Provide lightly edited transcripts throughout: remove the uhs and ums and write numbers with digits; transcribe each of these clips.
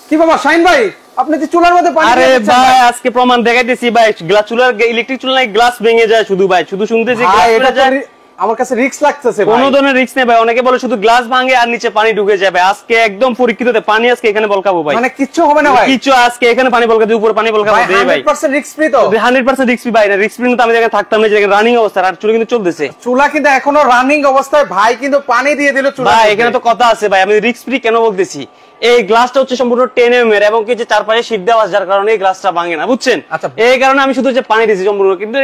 কি বাবা শাহিন ভাই, আপনি যে চুলার মধ্যে পানি আরে ভাই আজকে প্রমাণ দেখাইতেছি ভাই, গ্লাস চুলার ইলেকট্রিক চুলায় গ্লাস ভেঙে যায় শুধু ভাই, শুধু শুনতেছি গ্লাস ভেঙে যায়। আমার কাছে রিস্ক লাগতেছে ভাই। কোনো ধরনের রিস্ক নেই ভাই, অনেকে বলে শুধু গ্লাস ভাঙে আর নিচে পানি ঢুকে যাবে। আজকে একদম পরীক্ষিততে পানি আজকে এখানে বলকাবো ভাই, মানে কিচ্ছু হবে না ভাই, কিচ্ছু আজকে এখানে পানি বলকাবো, উপরে পানি বলকাবো দেই ভাই। 100% রিস্ক ফ্রি তো? 100% রিস্ক ফ্রি ভাই, না রিস্ক ফ্রি তো আমি এখানে থাকতাম না, যে রানিং অবস্থা আর চুলা কিন্তু চলতেছে। চুলা কিন্তু এখনো রানিং অবস্থায় ভাই, কিন্তু পানি দিয়ে দিল চুলা ভাই। এখানে তো কথা আছে ভাই, আমি রিস্ক ফ্রি কেন বলতেছি, এই গ্লাসটা হচ্ছে সম্পূর্ণ 10 mm এর এবং কিছু চারপাশে শীট দেওয়া, যার কারণে এই গ্লাসটা ভাঙে না, বুঝছেন? এই কারণে আমি শুধু যে পানি দিয়েছি সম্পূর্ণ, কিন্তু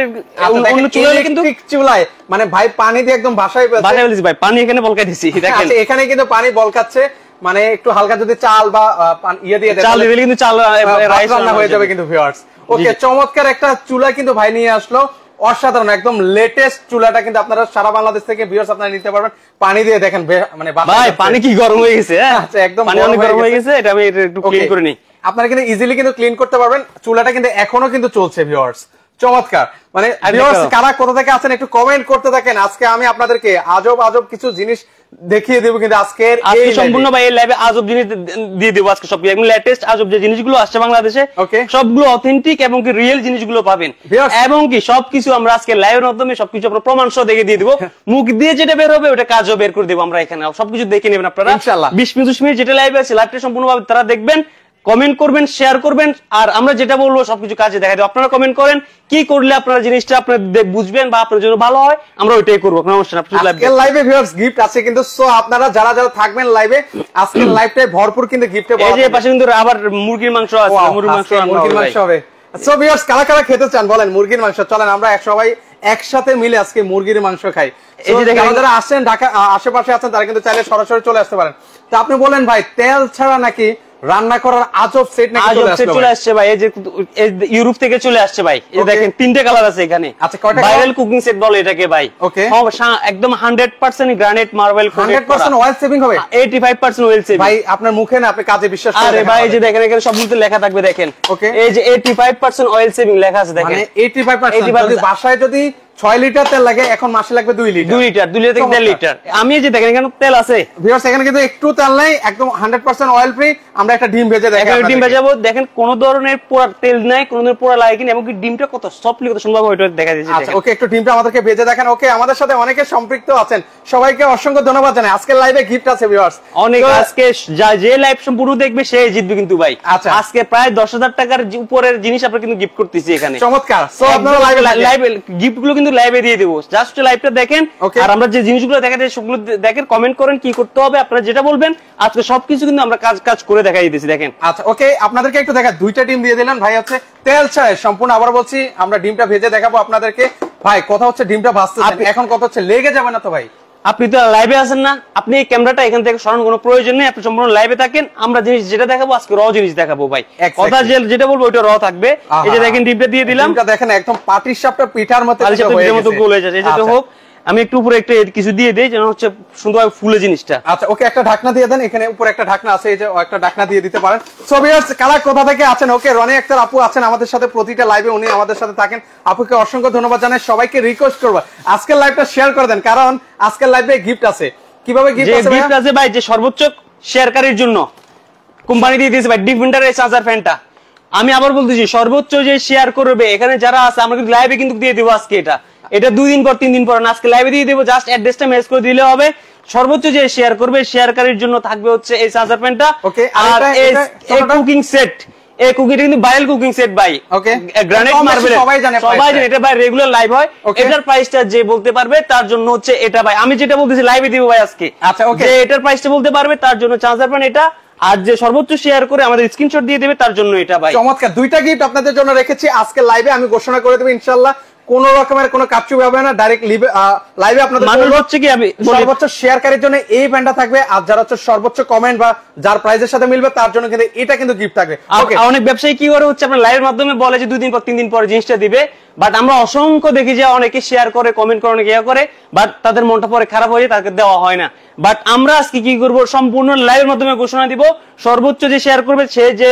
অন্য চুলায় কিন্তু চুলায় মানে ভাই পানি দিয়ে একদম ভাষায় বলছি ভাই, পানি এখানে বলকাই দিছি দেখেন। এখানে কিন্তু পানি বলকাচ্ছে, মানে একটু হালকা যদি চাল বা ইয়ে দিয়ে দেন, চাল দিলে কিন্তু চাল রাইস রান্না হয়ে যাবে কিন্তু ভিউয়ার্স। ওকে, চমৎকার একটা চুলা কিন্তু ভাই নিয়ে আসলো, অসাধারণ একদম লেটেস্ট চুলাটা কিন্তু আপনারা সারা বাংলাদেশ থেকে ভিউয়ার্স আপনারা নিতে পারবেন। পানি দিয়ে দেখেন মানে ভাই পানি কি গরম হয়ে গেছে? আচ্ছা, একদম পানি অনেক গরম হয়ে গেছে, এটা আমি একটু ক্লিন করে নিই। আপনারা কিন্তু ইজিলি কিন্তু ক্লিন করতে পারবেন। চুলাটা কিন্তু এখনো কিন্তু চলছে ভিউয়ার্স, চমৎকার। মানে ভিউয়ার্স কারা কোথা থেকে আছেন একটু কমেন্ট করতে থাকেন। আজকে আমি আপনাদেরকে আজব আজব কিছু জিনিস দেখিয়ে দেব, কিন্তু আজকে সম্পূর্ণ ভাই এই লাইভে আজব জিনিস দিয়ে দেবো আজকে, সব একদম লেটেস্ট আজব যে জিনিসগুলো আসছে বাংলাদেশে, সবগুলো অথেন্টিক এবং কি রিয়েল জিনিসগুলো পাবেন, এবং কি সবকিছু আমরা আজকে লাইভের মাধ্যমে সবকিছু আপনার প্রমাণ সহ দেখে দিয়ে দেবো। মুখ দিয়ে যেটা বের হবে ওটা কাজও বের করে দেবো আমরা এখানে, সবকিছু দেখে নেবেন আপনারা ইনশাআল্লাহ। 20-25 মিনিট যেটা লাইভে আছে, লাইভটা সম্পূর্ণভাবে তারা দেখবেন, কমেন্ট করবেন, শেয়ার করবেন, আর আমরা যেটা বলবো সবকিছু কাজে দেখা দেবো। আপনারা কমেন্ট করেন কি করলে আপনারা জিনিসটা আপনারা বুঝবেন বা আপনার জন্য ভালো হয়, আমরা ওইটাই করবো। আজকের লাইভে ভিউয়ার্স গিফট আছে কিন্তু, সো আপনারা যারা যারা থাকবেন লাইভে, আজকের লাইভটাই ভরপুর কিন্তু গিফটে। এই যে পাশে কিন্তু আবার মুরগির মাংস আছে, মুরগির মাংস হবে। সো ভিউয়ার্স কারা কারা খেতে চান বলেন মুরগির মাংস? চলেন আমরা সবাই একসাথে মিলে আজকে মুরগির মাংস খাই। এই যে দেখেন যারা আসেন ঢাকা আশেপাশে আছেন তারা কিন্তু চাইলে সরাসরি চলে আসতে পারেন। তো আপনি বলেন ভাই, তেল ছাড়া নাকি রান্না করার আজব সেট নাকি চলে আসছে ভাই? এই যে ইউরোপ থেকে চলে আসছে ভাই, এই দেখেন 3টে কালার আছে এখানে। আচ্ছা, কয়টা? ভাইরাল কুকিং সেট বলে এটাকে ভাই। ওকে, একদম 100% গ্রানাইট মার্বেল, 100% অয়েল সেভিং হবে, 85% অয়েল সেভিং। ভাই আপনার মুখে না, আপনি কাজে বিশ্বাস করেন? আরে ভাই এই যে দেখেন এখানে সবগুলোতে লেখা থাকবে দেখেন। ওকে, এই যে 85% অয়েল সেভিং লেখা আছে দেখেন, মানে 85%। যদি বাসায় যদি 6 লিটার তেল লাগে, এখন মাসে লাগবে 2 লিটার। 2 লিটার 2 লিটার থেকে 1.5 লিটার। আমি এই যে দেখেন এখানে তেল আছে ভিউয়ার্স, এখানে কিন্তু একটু তেল নাই, একদম 100% অয়েল ফ্রি। আমরা একটা ডিম ভেজে দেখাই, একটা ডিম ভেজাবো দেখেন, কোন ধরনের পোড়া তেল নাই, কোন ধরনের পোড়া লাগে কিনা, এবং কি ডিমটা কত সফটলি কত সুন্দর ওইটা দেখা দিয়েছে। আচ্ছা ওকে, একটু ডিমটা আমাদেরকে ভেজে দেখেন। ওকে, আমাদের সাথে অনেকে সম্পৃক্ত আছেন, সবাইকে অসংখ্য ধন্যবাদ জানাই। আজকের লাইভে গিফট আছে ভিউয়ার্স অনেক। আজকে যে লাইভ সম্পূর্ণ দেখবে সে জিতবে কিন্তু ভাই। আচ্ছা, আজকে প্রায় 10,000 টাকার উপরের জিনিস আমরা কিন্তু গিফট করতেছি এখানে। চমৎকার। সো আপনারা লাইভে গিফট গুলো কিন্তু লাইভে দিয়ে দেবো, জাস্ট লাইভটা দেখেন আর আমরা যে জিনিসগুলো দেখাতে সেগুলো দেখেন, কমেন্ট করেন কি করতে হবে, আপনারা যেটা বলবেন আজকে সবকিছু কিন্তু আমরা কাজ করে দেখাই দিতেছি দেখেন। আচ্ছা ওকে, আপনাদেরকে একটু দেখা, 2টা ডিম দিয়ে দিলেন ভাই, হচ্ছে তেল ছাড়াই সম্পূর্ণ। আবার বলছি আমরা ডিমটা ভেজে দেখাবো আপনাদেরকে। ভাই কথা হচ্ছে ডিমটা ভাজতেছেন, এখন কথা হচ্ছে লেগে যাবে না তো ভাই? আপনি তো লাইভে আছেন না, আপনি এই ক্যামেরাটা এখান থেকে সরানোর কোনো প্রয়োজন নেই, আপনি সম্পূর্ণ লাইভে থাকেন। আমরা জিনিস যেটা দেখাবো আজকে র জিনিস দেখাবো ভাই, কথা যেটা বলবো ওইটা র থাকবে। এই যে দেখেন ডিমটা দিয়ে দিলাম, ডিমটা দেখেন একদম পাটিসাপটা পিঠার মতো গোল হয়ে যাচ্ছে। এটা তো হোক, আমি একটু উপরে একটা কিছু দিয়ে দেই যেন হচ্ছে সুন্দরভাবে ফুলে জিনিসটা। আচ্ছা ওকে, একটা ঢাকনা দিয়ে দেন, এখানে উপরে একটা ঢাকনা আছে, এই যে একটা ঢাকনা দিয়ে দিতে পারেন। সো ভিউয়ার্স কারা কোথা থেকে আছেন? ওকে, রনি আক্তার আপু আছেন আমাদের সাথে প্রতিটা লাইভে, উনি আমাদের সাথে থাকেন। আপুকে অসংখ্য ধন্যবাদ জানাই। সবাইকে রিকোয়েস্ট করব আজকের লাইভটা শেয়ার করে দেন, কারণ আজকের লাইভে গিফট আছে। কিভাবে গিফট আছে? গিফট আছে ভাই যে সর্বোচ্চ শেয়ারকারীর জন্য কোম্পানি দিয়ে দিয়েছে ভাই ডিফেন্ডার এই চার্জার ফ্যানটা। আমি আবার বলতেছি, সর্বোচ্চ যে শেয়ার করবে এখানে যারা আছে, আমরা কিন্তু লাইভে কিন্তু দিয়ে দেবো আজকে। এটা 2 দিন পর 3 দিন পর না, আজকে লাইভে দিয়ে দেবো। জাস্ট অ্যাড্রেসটা মেসেজ করে দিলে হবে। সর্বোচ্চ যে শেয়ার করবে শেয়ারকারীর জন্য থাকবে হচ্ছে এই চার্জার ফ্যানটা। ওকে, আর এই কুকিং সেট, এই কুকিংটা কিন্তু ভাইরাল কুকিং সেট ভাই। ওকে, গ্রানাইট মার্বেল সবাই জানে, এটা ভাই রেগুলার লাইভ হয়। এটার প্রাইসটা যে বলতে পারবে তার জন্য হচ্ছে এটা ভাই, আমি যেটা বলতেছি লাইভে দিব ভাই আজকে। আচ্ছা ওকে, যে এটার প্রাইসটা বলতে পারবে তার জন্য চার্জার ফ্যান এটা, আর যে সর্বোচ্চ শেয়ার করে আমাদের স্ক্রিনশট দিয়ে দেবে তার জন্য এটা ভাই। চমৎকার, 2টা গিফট আপনাদের জন্য রেখেছি আজকে লাইভে। আমি ঘোষণা করে দেব ইনশাআল্লাহ, কোন রকমের কোনো কাপচু হবে না, ডাইরেক্ট লাইভে আপনাদের মানুষ হচ্ছে কি আমি সর্বোচ্চ শেয়ারকারীর জন্য এই ফ্যানটা থাকবে, আর যারা হচ্ছে সর্বোচ্চ কমেন্ট বা যার প্রাইজের সাথে মিলবে তার জন্য কিন্তু এটা কিন্তু গিফট থাকবে। ওকে, অনেক ব্যবসায়ী কি করে হচ্ছে আপনার লাইভের মাধ্যমে বলে যে 2 দিন পর 3 দিন পর জিনিসটা দিবে, বাট আমরা অসংখ্য দেখি যে অনেকে শেয়ার করে, কমেন্ট করে, অনেকে ইয়া করে, বাট তাদের মনটা পরে খারাপ হয়ে যায়, তাকে দেওয়া হয় না। বাট আমরা আজকে কি করব, সম্পূর্ণ লাইভের মাধ্যমে ঘোষণা দিব, সর্বোচ্চ যে শেয়ার করবে সে যে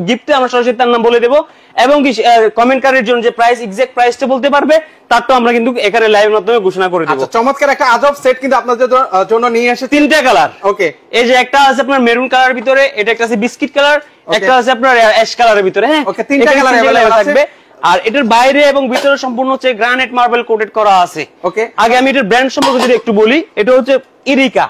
গিফটে আমরা সরাসরি তার নাম বলে দেব, এবং কি কমেন্টকারীর জন্য যে প্রাইস এক্সাক্ট প্রাইসটা বলতে পারবে তারটা আমরা কিন্তু এখানে লাইভের মাধ্যমে ঘোষণা করে দেব। আচ্ছা, চমৎকার একটা আজব সেট কিন্তু আপনাদের জন্য নিয়ে এসেছি। 3টা কালার। ওকে, এই যে একটা আছে আপনার মেরুন কালারের ভিতরে, এটা একটা আছে বিস্কিট কালার, একটা আছে আপনার অ্যাশ কালারের ভিতরে। হ্যাঁ, ওকে, 3টা কালার अवेलेबल থাকবে। আর এটার বাইরে এবং ভিতরে সম্পূর্ণ হচ্ছে গ্রানাইট মার্বেল কোটেড করা আছে। ওকে, আগে আমি এটার ব্র্যান্ড সম্পর্কে যদি একটু বলি, এটা হচ্ছে ইরিকা।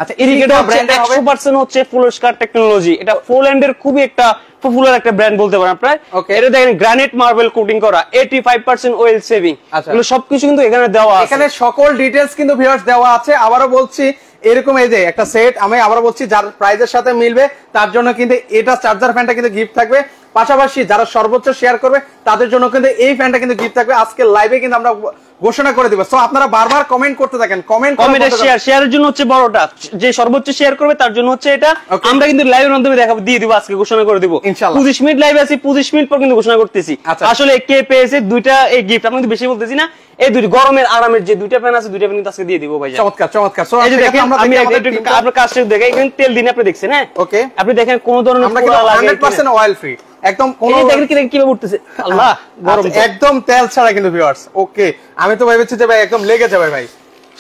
আচ্ছা, ইরিকাটা ব্র্যান্ডের 100% হচ্ছে ফুল স্কার টেকনোলজি। এটা পোল্যান্ডের খুবই একটা পপুলার একটা ব্র্যান্ড বলতে পারেন আপনারা। এটা দেখেন গ্রানাইট মার্বেল কোটিং করা, 85% অয়েল সেভিং। এগুলো সবকিছু কিন্তু এখানে দেওয়া আছে। এখানে সকল ডিটেইলস কিন্তু ভিউয়ার্স দেওয়া আছে। আবারো বলছি, এরকম এই যে একটা সেট, আমি আবারো বলছি, যার প্রাইজের সাথে মিলবে তার জন্য কিন্তু এটা চার্জার ফ্যানটা কিন্তু গিফট থাকবে। পাশাপাশি যারা সর্বোচ্চ শেয়ার করবে তাদের জন্য কিন্তু এই ফ্যানটা কিন্তু গিফট থাকবে। আজকে লাইভে কিন্তু আমরা ঘোষণা করে দিব। সো আপনারা বারবার কমেন্ট করতে থাকেন, কমেন্টে শেয়ারের জন্য হচ্ছে বড়টা, যে সর্বোচ্চ শেয়ার করবে তার জন্য হচ্ছে এটা। আমরা কিন্তু লাইভের মাধ্যমে দেখাবো, দিয়ে দিব, আজকে ঘোষণা করে দিব ইনশাআল্লাহ। 25 মিনিট লাইভে আছি, 25 মিনিট পর কিন্তু ঘোষণা করতেছি। আসলে কে পেয়েছে দুইটা এই গিফট, আমি কিন্তু বেশি বলতেছি না। এই দুই গরমের আরামের যে দুইটা ফ্যান আছে, দুইটা ফ্যান কিন্তু আজকে দিয়ে দিব ভাই। চমৎকার চমৎকার। সো এই যে দেখেন, আমি আপনার কাজটা দেখেন, এখানে তেল দিন আপনি দেখছেন। হ্যাঁ, ওকে, আপনি দেখেন কোন ধরনের আমরা কিন্তু 100% অয়েল ফ্রি, একদম কোন দেখেন কিভাবে উঠতেছে, আল্লাহ গরম, একদম তেল ছাড়া কিন্তু ভিউয়ার্স। ওকে, আমি তো ভেবেছি যে ভাই একদম লেগে যাবে ভাই,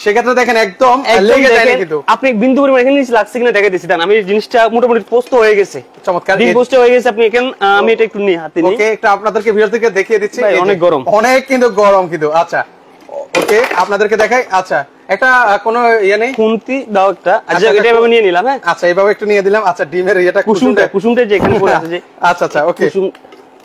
সেক্ষেত্রে দেখেন একদম লেগে যায় না কিন্তু। আপনি বিন্দু পরিমাণ এখানে নিচে লাগছে কিনা দেখে দিছি, দেন আমি জিনিসটা মোটামুটি পোস্ট হয়ে গেছে। চমৎকার, ডিপ পোস্ট হয়ে গেছে। আপনি এখান, আমি এটা একটু নিয়ে হাতে নিই। ওকে, একটু আপনাদেরকে ভিউয়ারদেরকে দেখিয়ে দিচ্ছি। অনেক গরম, অনেক কিন্তু গরম কিন্তু। আচ্ছা, ওকে, আপনাদেরকে দেখাই। আচ্ছা, একটা কোনো ইয়ে নেই, খুন্তি দাও একটা। আচ্ছা, এটা এভাবে নিয়ে নিলাম। হ্যাঁ, আচ্ছা, এইভাবে একটু নিয়ে দিলাম। আচ্ছা, ডিমের ইয়েটা, কুসুমটা যে এখানে পড়ে আছে যে, আচ্ছা আচ্ছা, ওকে,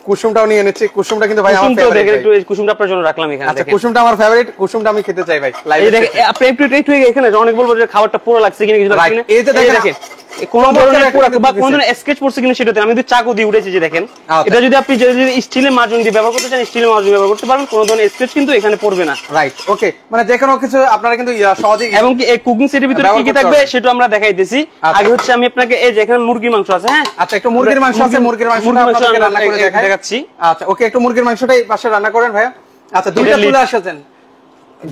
কুসুমটাও নিয়ে নিচ্ছি। কুসুমটা কিন্তু ভাই আমার ফেভারিট। একটু কুসুমটা আপনার জন্য রাখলাম এখানে। আচ্ছা, কুসুমটা আমার ফেভারিট, কুসুমটা আমি খেতে চাই ভাই লাইভে। দেখেন আপনি একটু এখানে অনেক বলবো যে খাবারটা পুরো লাগছে কিনা, কিছু লাগছে কিনা। এই যে দেখেন কোন ধরনের পুরো বা কোন ধরনের স্কেচ পড়ছে কিনা সেটাতে আমি যদি চাকু দিয়ে উঠেছি, যে দেখেন এটা যদি আপনি যদি স্টিলের মার্জন দিয়ে ব্যবহার করতে চান, স্টিলের মার্জন ব্যবহার করতে পারেন, কোন ধরনের স্কেচ কিন্তু এখানে পড়বে না। রাইট, ওকে, মানে যে কোনো কিছু আপনারা কিন্তু সহজেই। এবং কি এই কুকিং সেটের ভিতরে কি কি থাকবে সেটা আমরা দেখাইতেছি। আগে হচ্ছে আমি আপনাকে এই যে এখানে মুরগির মাংস আছে। হ্যাঁ, আচ্ছা, একটু মুরগির মাংস আছে, মুরগির মাংসটা আপনাদেরকে রান্না করে দেখাচ্ছি। আচ্ছা, ওকে, একটু মুরগির মাংসটা এই পাশে রান্না করেন ভাইয়া। আচ্ছা, দুইটা চুলা আসছেন,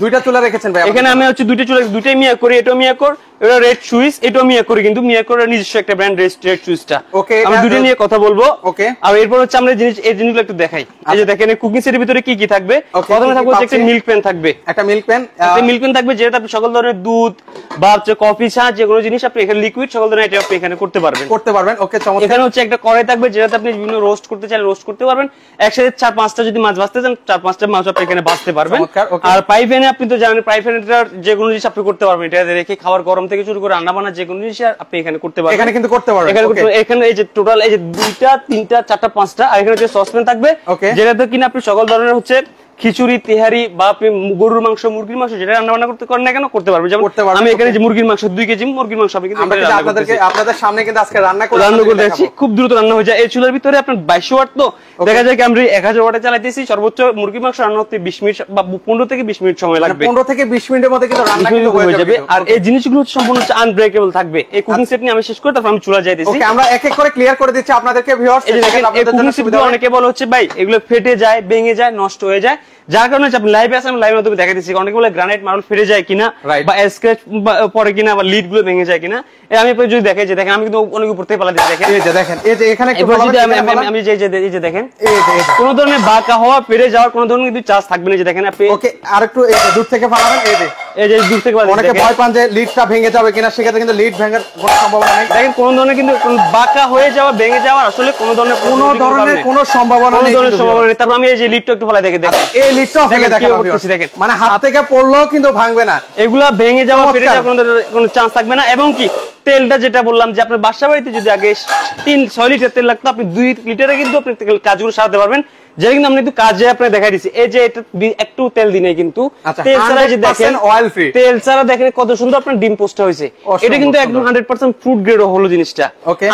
দুইটা চুলা রেখেছেন ভাই এখানে। আমি হচ্ছে দুইটা চুলা, দুইটাই মিয়া করি। এটা মিয়া কর, এটা রেড সুইচ, এটাও মিয়া করি, কিন্তু মিয়া করার নিজস্ব একটা ব্র্যান্ড রেড সুইচটা। ওকে, আমি দুটো নিয়ে কথা বলবো। ওকে, আর এরপর হচ্ছে আমরা এই জিনিসগুলো একটু দেখাই। এই যে দেখেন কুকিং সেটের ভিতরে কি কি থাকবে। প্রথমে থাকবে হচ্ছে একটা মিল্ক প্যান থাকবে, একটা মিল্ক প্যান থাকবে, যেটা আপনি সকল ধরনের দুধ বা হচ্ছে কফি, চা, যে কোনো জিনিস আপনি এখানে লিকুইড সকল ধরনের এটা আপনি এখানে করতে পারবেন। ওকে, চমৎকার। এখানে হচ্ছে একটা কড়াই থাকবে, যেটাতে আপনি বিভিন্ন রোস্ট করতে চাইলে রোস্ট করতে পারবেন। একসাথে 4-5টা যদি মাছ ভাজতে চান, 4-5টা মাছ আপনি এখানে ভাজতে পারবেন। আর ফ্রাই প্যানে আপনি তো জানেন, ফ্রাই প্যানে যে কোনো জিনিস আপনি করতে পারবেন। এটা রেখে খাবার গরম থেকে শুরু করে রান্না বান্না যে কোনো জিনিস আপনি এখানে করতে পারবেন। এখানে কিন্তু করতে পারবেন। এখানে এই যে টোটাল এই যে 2টা 3টা 4টা 5টা, আর এখানে হচ্ছে সসপ্যান থাকবে, যেটাতে কিনা আপনি সকল ধরনের হচ্ছে খিচুড়ি, তেহারি বা আপনি গরুর মাংস, মুরগির মাংস যেটা রান্না বান্না করতে করেন না কেন করতে পারবেন। যেমন আমি এখানে যে মুরগির মাংস 2 কেজি মুরগির মাংস আমি কিন্তু আপনাদের সামনে কিন্তু আজকে রান্না করে দেখাচ্ছি। খুব দ্রুত রান্না হয়ে যায়। এই চুলার ভিতরে আপনার 2200 ওয়াট, তো দেখা যায় কি আমরা 1000 ওয়াটে চালাইতেছি। সর্বোচ্চ মুরগির মাংস রান্না হতে 20 মিনিট বা 15 থেকে 20 মিনিট সময় লাগবে। 15 থেকে 20 মিনিটের মধ্যে কিন্তু রান্না হয়ে যাবে। আর এই জিনিসগুলো সম্পূর্ণ আনব্রেকেবল থাকবে। এই কুকিং সেট নিয়ে আমি শেষ করে তারপর আমি চুলা যাইতেছি। ওকে, আমরা এক এক করে ক্লিয়ার করে দিচ্ছি আপনাদেরকে ভিউয়ার্স। এই দেখেন, এই কুকিং সেট অনেকে বলে হচ্ছে ভাই এগুলো ফেটে যায়, ভেঙে যায়, নষ্ট হয়ে যায়, যার কারণে আপনি লাইভে আসেন, লাইভের মাধ্যমে দেখা দিচ্ছি। অনেকে বলে গ্রানাইট মার্বেল ফেটে যায় কিনা বা স্ক্র্যাচ পড়ে কিনা বা লিড গুলো ভেঙে যায় কিনা। আমি যদি দেখাই যে দেখেন আমি কিন্তু অনেক উপর থেকে পালা দিচ্ছি। দেখেন এই যে দেখেন, এই যে এখানে একটু আমি যে দেখেন কোন ধরনের বাঁকা হওয়া, ফেটে যাওয়ার কোন ধরনের কিন্তু চান্স থাকবে না। যে দেখেন আপনি ওকে, আরেকটু দূর থেকে পালাবেন। এই যে দূর থেকে পালাবেন। অনেকে ভয় পান যে লিডটা ভেঙে যাবে কিনা, সেক্ষেত্রে কিন্তু লিড ভাঙার কোনো সম্ভাবনা নেই। দেখেন কোন ধরনের কিন্তু বাঁকা হয়ে যাওয়া, ভেঙে যাওয়ার আসলে কোন ধরনের কোনো সম্ভাবনা নেই। তারপর আমি এই যে লিডটা একটু ফেলাই দেখেন, এই লিডটাও ফেলে দেখেন, মানে হাত থেকে পড়লেও কিন্তু ভাঙবে না। এগুলা ভেঙে যাওয়া, ফেটে যাওয়ার কোনো চান্স থাকবে না। এবং কি তেলটা যেটা বললাম যে আপনার বাসা বাড়িতে যদি আগে 6 লিটার তেল লাগতো, আপনি 2 লিটারে কিন্তু আপনি কাজগুলো সারাতে পারবেন। যেটা কিন্তু আমি একটু কাজে আপনাকে দেখাই দিচ্ছি। এই যে এটা একটু তেল দিনে কিন্তু তেল ছাড়া যে দেখেন অয়েল ফ্রি, তেল ছাড়া দেখেন কত সুন্দর আপনার ডিম পোস্টটা হয়েছে। এটা কিন্তু একদম 100% ফুড গ্রেড হলো জিনিসটা।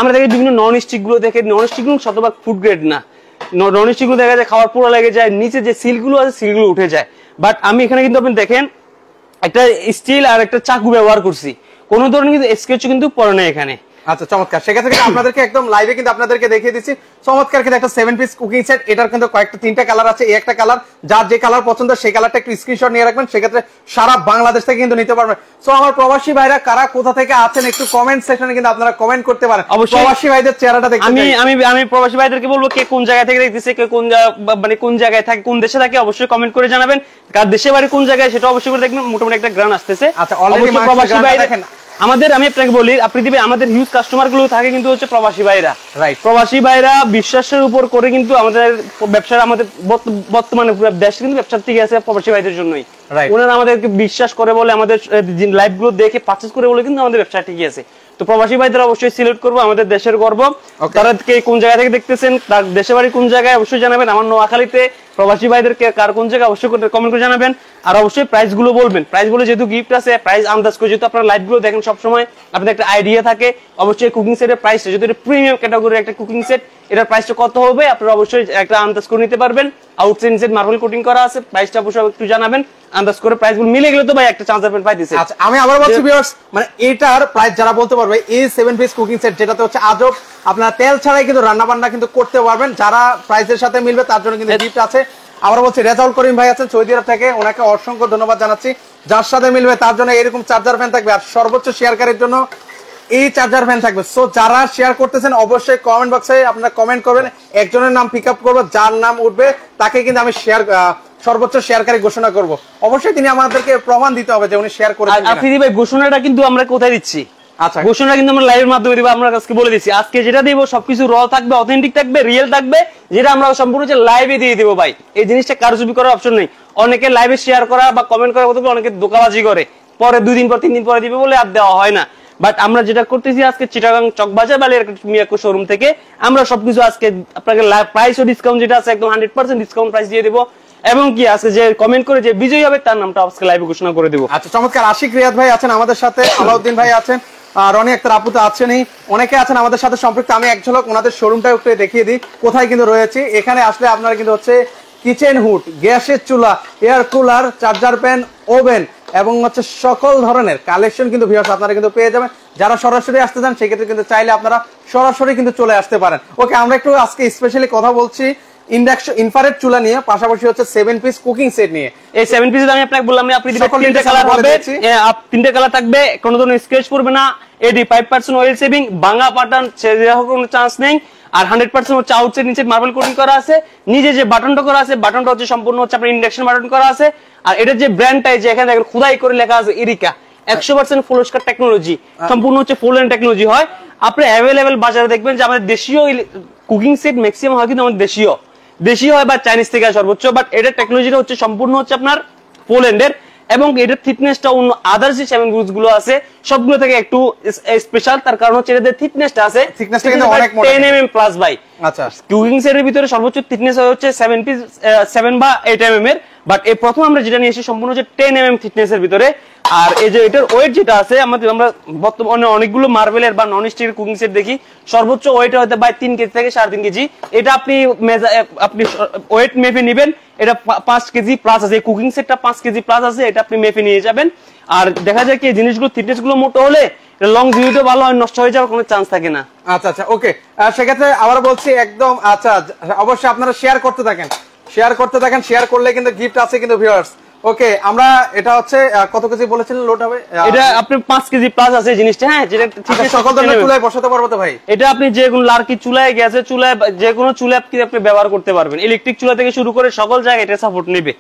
আমরা দেখি বিভিন্ন নন স্টিক গুলো, দেখে নন স্টিক গুলো শতভাগ ফুড গ্রেড না। নন স্টিক গুলো দেখা যায় খাওয়ার পুরো লেগে যায়, নিচে যে সিল গুলো আছে সিল গুলো উঠে যায়। বাট আমি এখানে কিন্তু আপনি দেখেন একটা স্টিল আর একটা চাকু ব্যবহার করছি, কোন ধরনের কিন্তু স্কেচ কিন্তু পড়ে না এখানে। আচ্ছা চমৎকার, সেক্ষেত্রে কিন্তু আপনাদেরকে একদম লাইভে কিন্তু আপনাদেরকে দেখিয়ে দিচ্ছি চমৎকার কিন্তু একটা 7 পিস কুকিং সেট। এটার কিন্তু কয়েকটা 3টা কালার আছে, এই একটা কালার, যার যে কালার পছন্দ সেই কালারটা একটু স্ক্রিনশট নিয়ে রাখবেন, সেক্ষেত্রে সারা বাংলাদেশ থেকে কিন্তু নিতে পারবেন। সো আমার প্রবাসী ভাইরা কারা কোথা থেকে আছেন একটু কমেন্ট সেকশনে কিন্তু আপনারা কমেন্ট করতে পারেন। প্রবাসী ভাইদের চেহারাটা দেখতে আমি প্রবাসী ভাইদেরকে বলবো কে কোন জায়গা থেকে দেখতেছে, কে কোন মানে কোন জায়গায় থাকে, কোন দেশে থাকে, অবশ্যই কমেন্ট করে জানাবেন। কার দেশে বাড়ি কোন জায়গায় সেটা অবশ্যই করে দেখবেন। মোটামুটি একটা গ্রান আসতেছে। আচ্ছা অলরেডি প্রবাসী ভাই দেখেন আমাদের, আমি আপনাকে বলি, আপনি দিবে আমাদের হিউজ কাস্টমার গুলো থাকে কিন্তু হচ্ছে প্রবাসী ভাইরা। রাইট, প্রবাসী ভাইরা বিশ্বাসের উপর করে কিন্তু আমাদের ব্যবসার, আমাদের বর্তমানে পুরো দেশ কিন্তু ব্যবসার থেকে আছে প্রবাসী ভাইদের জন্যই। ওনারা আমাদেরকে বিশ্বাস করে বলে, আমাদের লাইভ গুলো দেখে পারচেজ করে বলে কিন্তু আমাদের ব্যবসা ঠিকই আছে। তো প্রবাসী ভাইদের অবশ্যই সিলেক্ট করবো, আমাদের দেশের গর্ব। তারা কোন জায়গা থেকে দেখতেছেন, তার দেশের বাড়ি কোন জায়গায় অবশ্যই জানাবেন। আমার নোয়াখালীতে প্রবাসী ভাইদেরকে কার কোন জায়গায় অবশ্যই কমেন্ট করে জানাবেন। আর অবশ্যই প্রাইস গুলো বলবেন, প্রাইস গুলো যেহেতু গিফট আছে, প্রাইস আন্দাজ করে যেহেতু আপনারা লাইভ গুলো দেখেন সবসময়, আপনাদের একটা আইডিয়া থাকে। অবশ্যই কুকিং সেটের প্রাইস, যেহেতু এটা প্রিমিয়াম ক্যাটাগরির একটা কুকিং সেট, এটার প্রাইসটা কত হবে আপনারা অবশ্যই একটা আন্দাজ করে নিতে পারবেন। আউটসাইড ইনসাইড মার্বেল কোটিং করা আছে, প্রাইসটা অবশ্যই একটু জানাবেন। আন্দাজ করে প্রাইস গুলো মিলে গেলে তো ভাই একটা চার্জার পেন পাইতেছে। আচ্ছা আমি আবার বলছি ভিউয়ার্স, মানে এটার প্রাইস যারা বলতে পারবে, এই 7 পিস কুকিং সেট যেটাতে হচ্ছে আজব আপনারা তেল ছাড়াই কিন্তু রান্না বান্না কিন্তু করতে পারবেন, যারা প্রাইসের সাথে মিলবে তার জন্য কিন্তু গিফট আছে। আবার বলছি রেজাউল করিম ভাই আছেন সৌদি আরব থেকে, ওনাকে অসংখ্য ধন্যবাদ জানাচ্ছি। যার সাথে মিলবে তার জন্য এরকম চার্জার ফ্যান থাকবে, আর সর্বোচ্চ শেয়ারকারীর জন্য এই চার্জার ফ্যান থাকবে। সো যারা শেয়ার করতেছেন অবশ্যই কমেন্ট বক্সে আপনারা কমেন্ট করবেন, একজনের নাম পিক আপ করবো, যার নাম উঠবে তাকে কিন্তু আমি সর্বোচ্চ শেয়ারকারী ঘোষণা করব। অবশ্যই তিনি আমাদেরকে প্রমাণ দিতে হবে যে উনি শেয়ার করেছেন। আফ্রিদি ভাই ঘোষণাটা কিন্তু আমরা কোথায় দিচ্ছি? আচ্ছা ঘোষণা কিন্তু আমরা লাইভের মাধ্যমে দিব, আমরা আজকে বলে দিচ্ছি। আজকে যেটা দিব সবকিছু র থাকবে, অথেন্টিক থাকবে, রিয়েল থাকবে, যেটা আমরা সম্পূর্ণ লাইভে দিয়ে দিব ভাই। এই জিনিসটা কারচুপি করার অপশন নেই। অনেকে লাইভে শেয়ার করা বা কমেন্ট করার কথা বলে অনেকে ধোঁকাবাজি করে, পরে 2 দিন পর 3 দিন পরে দিবে বলে আর দেওয়া হয় না। বাট আমরা যেটা করতেছি আজকে চিটাগাং চকবাজার বা মিয়াকো শোরুম থেকে আমরা সবকিছু আজকে আপনাকে প্রাইস ও ডিসকাউন্ট যেটা আছে একদম 100% ডিসকাউন্ট প্রাইস দিয়ে দেবো। এবং কি আজকে যে কমেন্ট করে যে বিজয়ী হবে তার নামটা আজকে লাইভে ঘোষণা করে দেবো। আচ্ছা চমৎকার, আশিক রিয়াদ ভাই আছেন আমাদের সাথে, আলাউদ্দিন ভাই আছেন, রনি আক্তার আপু তো আছেনই, অনেকে আছেন আমাদের সাথে সম্পৃক্ত। আমি এক ঝলক ওনাদের শোরুমটা একটু দেখিয়ে দিই কোথায় কিন্তু রয়েছে। এখানে আসলে আপনারা কিন্তু হচ্ছে কিচেন হুড, গ্যাসের চুলা, air cooler, charger pan, oven এবং হচ্ছে সকল ধরনের কালেকশন কিন্তু ভিউয়ার্স আপনারা কিন্তু পেয়ে যাবেন। যারা সরাসরি আসতে চান সেক্ষেত্রে কিন্তু চাইলে আপনারা সরাসরি কিন্তু চলে আসতে পারেন। ওকে, আমরা একটু আজকে স্পেশালি কথা বলছি ইন্ডাকশন ইনফ্রারেড চুলা নিয়ে, পাশাপাশি হচ্ছে 7 পিস কুকিং সেট নিয়ে। এই 7 পিসের আমি আপনাকে বললাম, আপনি দিবেন 3টা কালার হবে, 3টা কালার থাকবে, কোনো ধরনের স্ক্র্যাচ পড়বে না, 85% অয়েল সেভিং, ভাঙা পাটান ছেড়ে যাওয়ার কোনো চান্স নেই। আর 100% হচ্ছে আউটসাইড ইনসাইড মার্বেল কোটিং করা আছে। নিজে যে বাটনটা করা আছে, বাটনটা হচ্ছে সম্পূর্ণ হচ্ছে আপনার ইন্ডাকশন বাটন করা আছে। আর এটা যে ব্র্যান্ডটাই যে এখানে দেখেন খোদাই করে লেখা আছে ইরিকা, 100% ফ্লোস্কার টেকনোলজি, সম্পূর্ণ হচ্ছে ফুল এন্ড টেকনোলজি হয়। আপনি অ্যাভেলেবেল বাজারে দেখবেন যে আমাদের দেশীয় কুকিং সেট ম্যাক্সিমাম হয় কিন্তু আমাদের দেশীয় হয় বা চাইনিজ থেকে সর্বোচ্চ। বাট এটার টেকনোলজিটা হচ্ছে সম্পূর্ণ হচ্ছে আপনার পোল্যান্ডের, এবং এটার থিকনেসটা অন্য আদার্স যে 7 গ্রুপস গুলো আছে সবগুলো থেকে একটু স্পেশাল। তার কারণ হচ্ছে এদের থিকনেসটা আছে, থিকনেসটা কিন্তু অনেক মোটা, 10 mm প্লাস ভাই। আচ্ছা কুকিং সেটের ভিতরে সর্বোচ্চ থিকনেস হচ্ছে 7 বা 8 mm এর। বাট এই প্রথম আমরা যেটা নিয়ে এসেছি সম্পূর্ণ হচ্ছে 10 mm থিকনেসের ভিতরে। আর এই যে এটার ওয়েট যেটা আছে, আমরা বর্তমানে অনেকগুলো মার্বেলের বা নন স্টিকের কুকিং সেট দেখি, সর্বোচ্চ ওয়েট হতে পারে 3 কেজি থেকে 3.5 কেজি। এটা আপনি ওয়েট মেপে নেবেন, এটা 5 কেজি প্লাস আছে। কুকিং সেটটা 5 কেজি প্লাস আছে, এটা আপনি মেপে নিয়ে যাবেন। আর দেখা যায় কি জিনিসগুলো থিকনেস গুলো মোটা হলে লং জিভিটিও ভালো হয়, নষ্ট হয়ে যাওয়ার কোনো চান্স থাকে না। আচ্ছা আচ্ছা ওকে, সেক্ষেত্রে আবার বলছি একদম আচ্ছা অবশ্যই আপনারা শেয়ার করতে থাকেন, শেয়ার করলে কিন্তু গিফট আছে কিন্তু ভিউয়ার্স। ওকে, আমরা এটা হচ্ছে কত কেজি বলেছিলেন লোড হবে? এটা আপনি 5 কেজি প্লাস আছে জিনিসটা। হ্যাঁ, যেটা ঠিক আছে, সকল ধরনের চুলায় বসাতে পারবো তো ভাই? এটা আপনি যে কোনো লার্কি চুলায়, গ্যাসের চুলায়, যে কোনো চুলায় আপনি ব্যবহার করতে পারবেন। ইলেকট্রিক চুলা থেকে শুরু করে সকল জায়গায় এটা সাপোর্ট নেবে।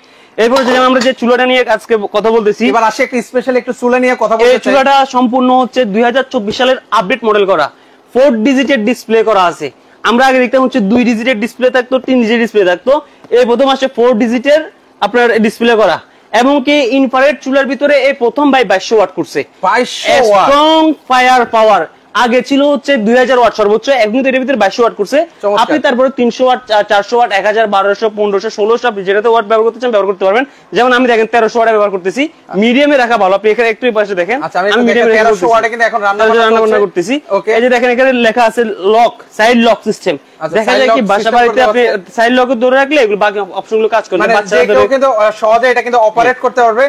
এরপর যেমন আমরা যে চুলাটা নিয়ে আজকে কথা বলতেছি, এবার আসে একটা স্পেশাল একটু চুলা নিয়ে কথা বলতে চাই। এই চুলাটা সম্পূর্ণ হচ্ছে 2024 সালের আপডেট মডেল করা, 4 ডিজিটের ডিসপ্লে করা আছে। আমরা আগে দেখতাম হচ্ছে 2 ডিজিটের ডিসপ্লে থাকতো, 3 ডিজিটের ডিসপ্লে থাকতো। এই প্রথম আসে 4 ডিজিটের আপনার ডিসপ্লে করা, এবং কি ইনফ্রারেড চুলার ভিতরে এই প্রথম 2200 ওয়াট করছে, 2200 ওয়াট স্ট্রং ফায়ার পাওয়ার। আগে ছিল হচ্ছে 2000 ওয়াট সর্বোচ্চ, এখন এর ভিতরে 2200 ওয়াট করছে। আপনি তারপরে 300 ওয়াট, 400 ওয়াট, 1000, 1200, 1500, 1600 আপনি যেটাতে ওয়াট ব্যবহার করতে চান ব্যবহার করতে পারবেন। যেমন আমি দেখেন 1300 ওয়াট ব্যবহার করতেছি, মিডিয়ামে রাখা ভালো। আপনি এখানে একটু পাশে দেখেন, আমি মিডিয়ামে 1300 ওয়াটে কিন্তু এখন রান্না করতেছি। এই যে দেখেন এখানে লেখা আছে লক, সাইড লক সিস্টেম। দেখা যায় কি বাসা বাড়িতে আপনি সাইড লক ধরে রাখলে এগুলো বাকি অপশনগুলো কাজ করবে, বাচ্চারা কিন্তু সহজে এটা কিন্তু অপারেট করতে পারবে,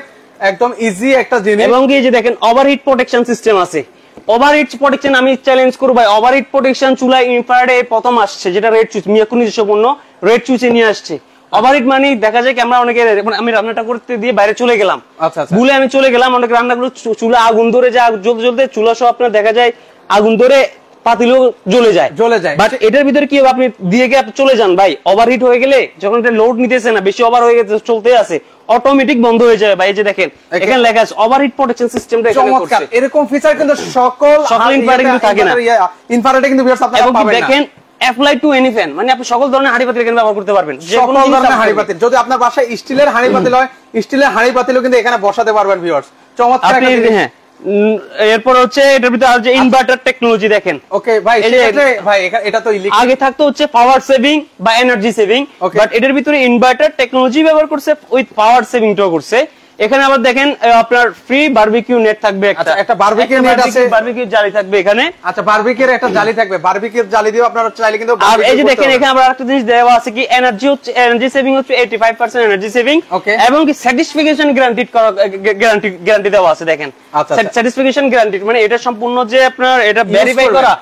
একদম ইজি একটা জিনিস। এবং এই যে দেখেন ওভারহিট প্রোটেকশন সিস্টেম আছে, ওভারহিট প্রোটেকশন আমি চ্যালেঞ্জ করব ভাই, ওভারহিট প্রোটেকশন চুলা ইনফ্রারেডে প্রথম আসছে, যেটা রেড চুজ মিয়াকো নিজস্ব পণ্য রেড চুজে নিয়ে আসছে। ওভারহিট মানে দেখা যায় কি আমরা অনেকে আমি রান্নাটা করতে দিয়ে বাইরে চলে গেলাম, ভুলে আমি চলে গেলাম, অনেক রান্নাগুলো চুলা আগুন ধরে যায়, জ্বলতে জ্বলতে চুলা সহ আপনার দেখা যায় আগুন ধরে পাতিলও জ্বলে যায়। বাট এটার ভিতরে কি হবে, আপনি দিয়ে গিয়ে আপনি চলে যান ভাই, ওভারহিট হয়ে গেলে যখন এটা লোড নিতেছে না, বেশি ওভার হয়ে গেছে, চলতে আছে, অটোমেটিক বন্ধ হয়ে যাবে ভাই। এই যে দেখেন এখানে লেখা আছে ওভারহিট প্রোটেকশন সিস্টেমটা এখানে করছে। এরকম ফিচার কিন্তু সকল ইনফ্রারেডে কিন্তু থাকে না, ইনফ্রারেডে কিন্তু ভিউয়ার্স আপনারা পাবেন না। দেখেন অ্যাপ্লাই টু এনি ফ্যান, মানে আপনি সকল ধরনের হাঁড়ি পাতিল এখানে ব্যবহার করতে পারবেন, যে সকল ধরনের হাঁড়ি পাতিল। যদি আপনার বাসায় স্টিলের হাঁড়ি পাতিল হয়, স্টিলের হাঁড়ি পাতিলও কিন্তু এখানে বসাতে পারবেন ভিউয়ার্স। চমৎকার একটা জিনিস। হ্যাঁ, এরপর হচ্ছে এটার ভিতরে আর যে ইনভার্টার টেকনোলজি দেখেন। ওকে ভাই, সেক্ষেত্রে ভাই এটা তো ইলেকট্রিক, আগে থাকতো হচ্ছে পাওয়ার সেভিং বা এনার্জি সেভিং, বাট এটার ভিতরে ইনভার্টার টেকনোলজি ব্যবহার করছে, উইথ পাওয়ার সেভিংটাও করছে। এখানে আবার দেখেন আপনার ফ্রি বারবিকিউ নেট থাকবে, একটা বারবিকিউ নেট আছে, বারবিকিউ জালি থাকবে এখানে। আচ্ছা, বারবিকিউর একটা জালি থাকবে, বারবিকিউর জালি দিও আপনারা চাইলে কিন্তু। আর এই যে দেখেন এখানে আবার একটা জিনিস দেওয়া আছে কি, এনার্জি হচ্ছে এনার্জি সেভিং হচ্ছে 85% এনার্জি সেভিং, এবং কি স্যাটিসফ্যাকশন গ্যারান্টি দেওয়া আছে। দেখেন স্যাটিসফ্যাকশন গ্যারান্টি মানে এটা সম্পূর্ণ যে আপনার এটা ভেরিফাই করা,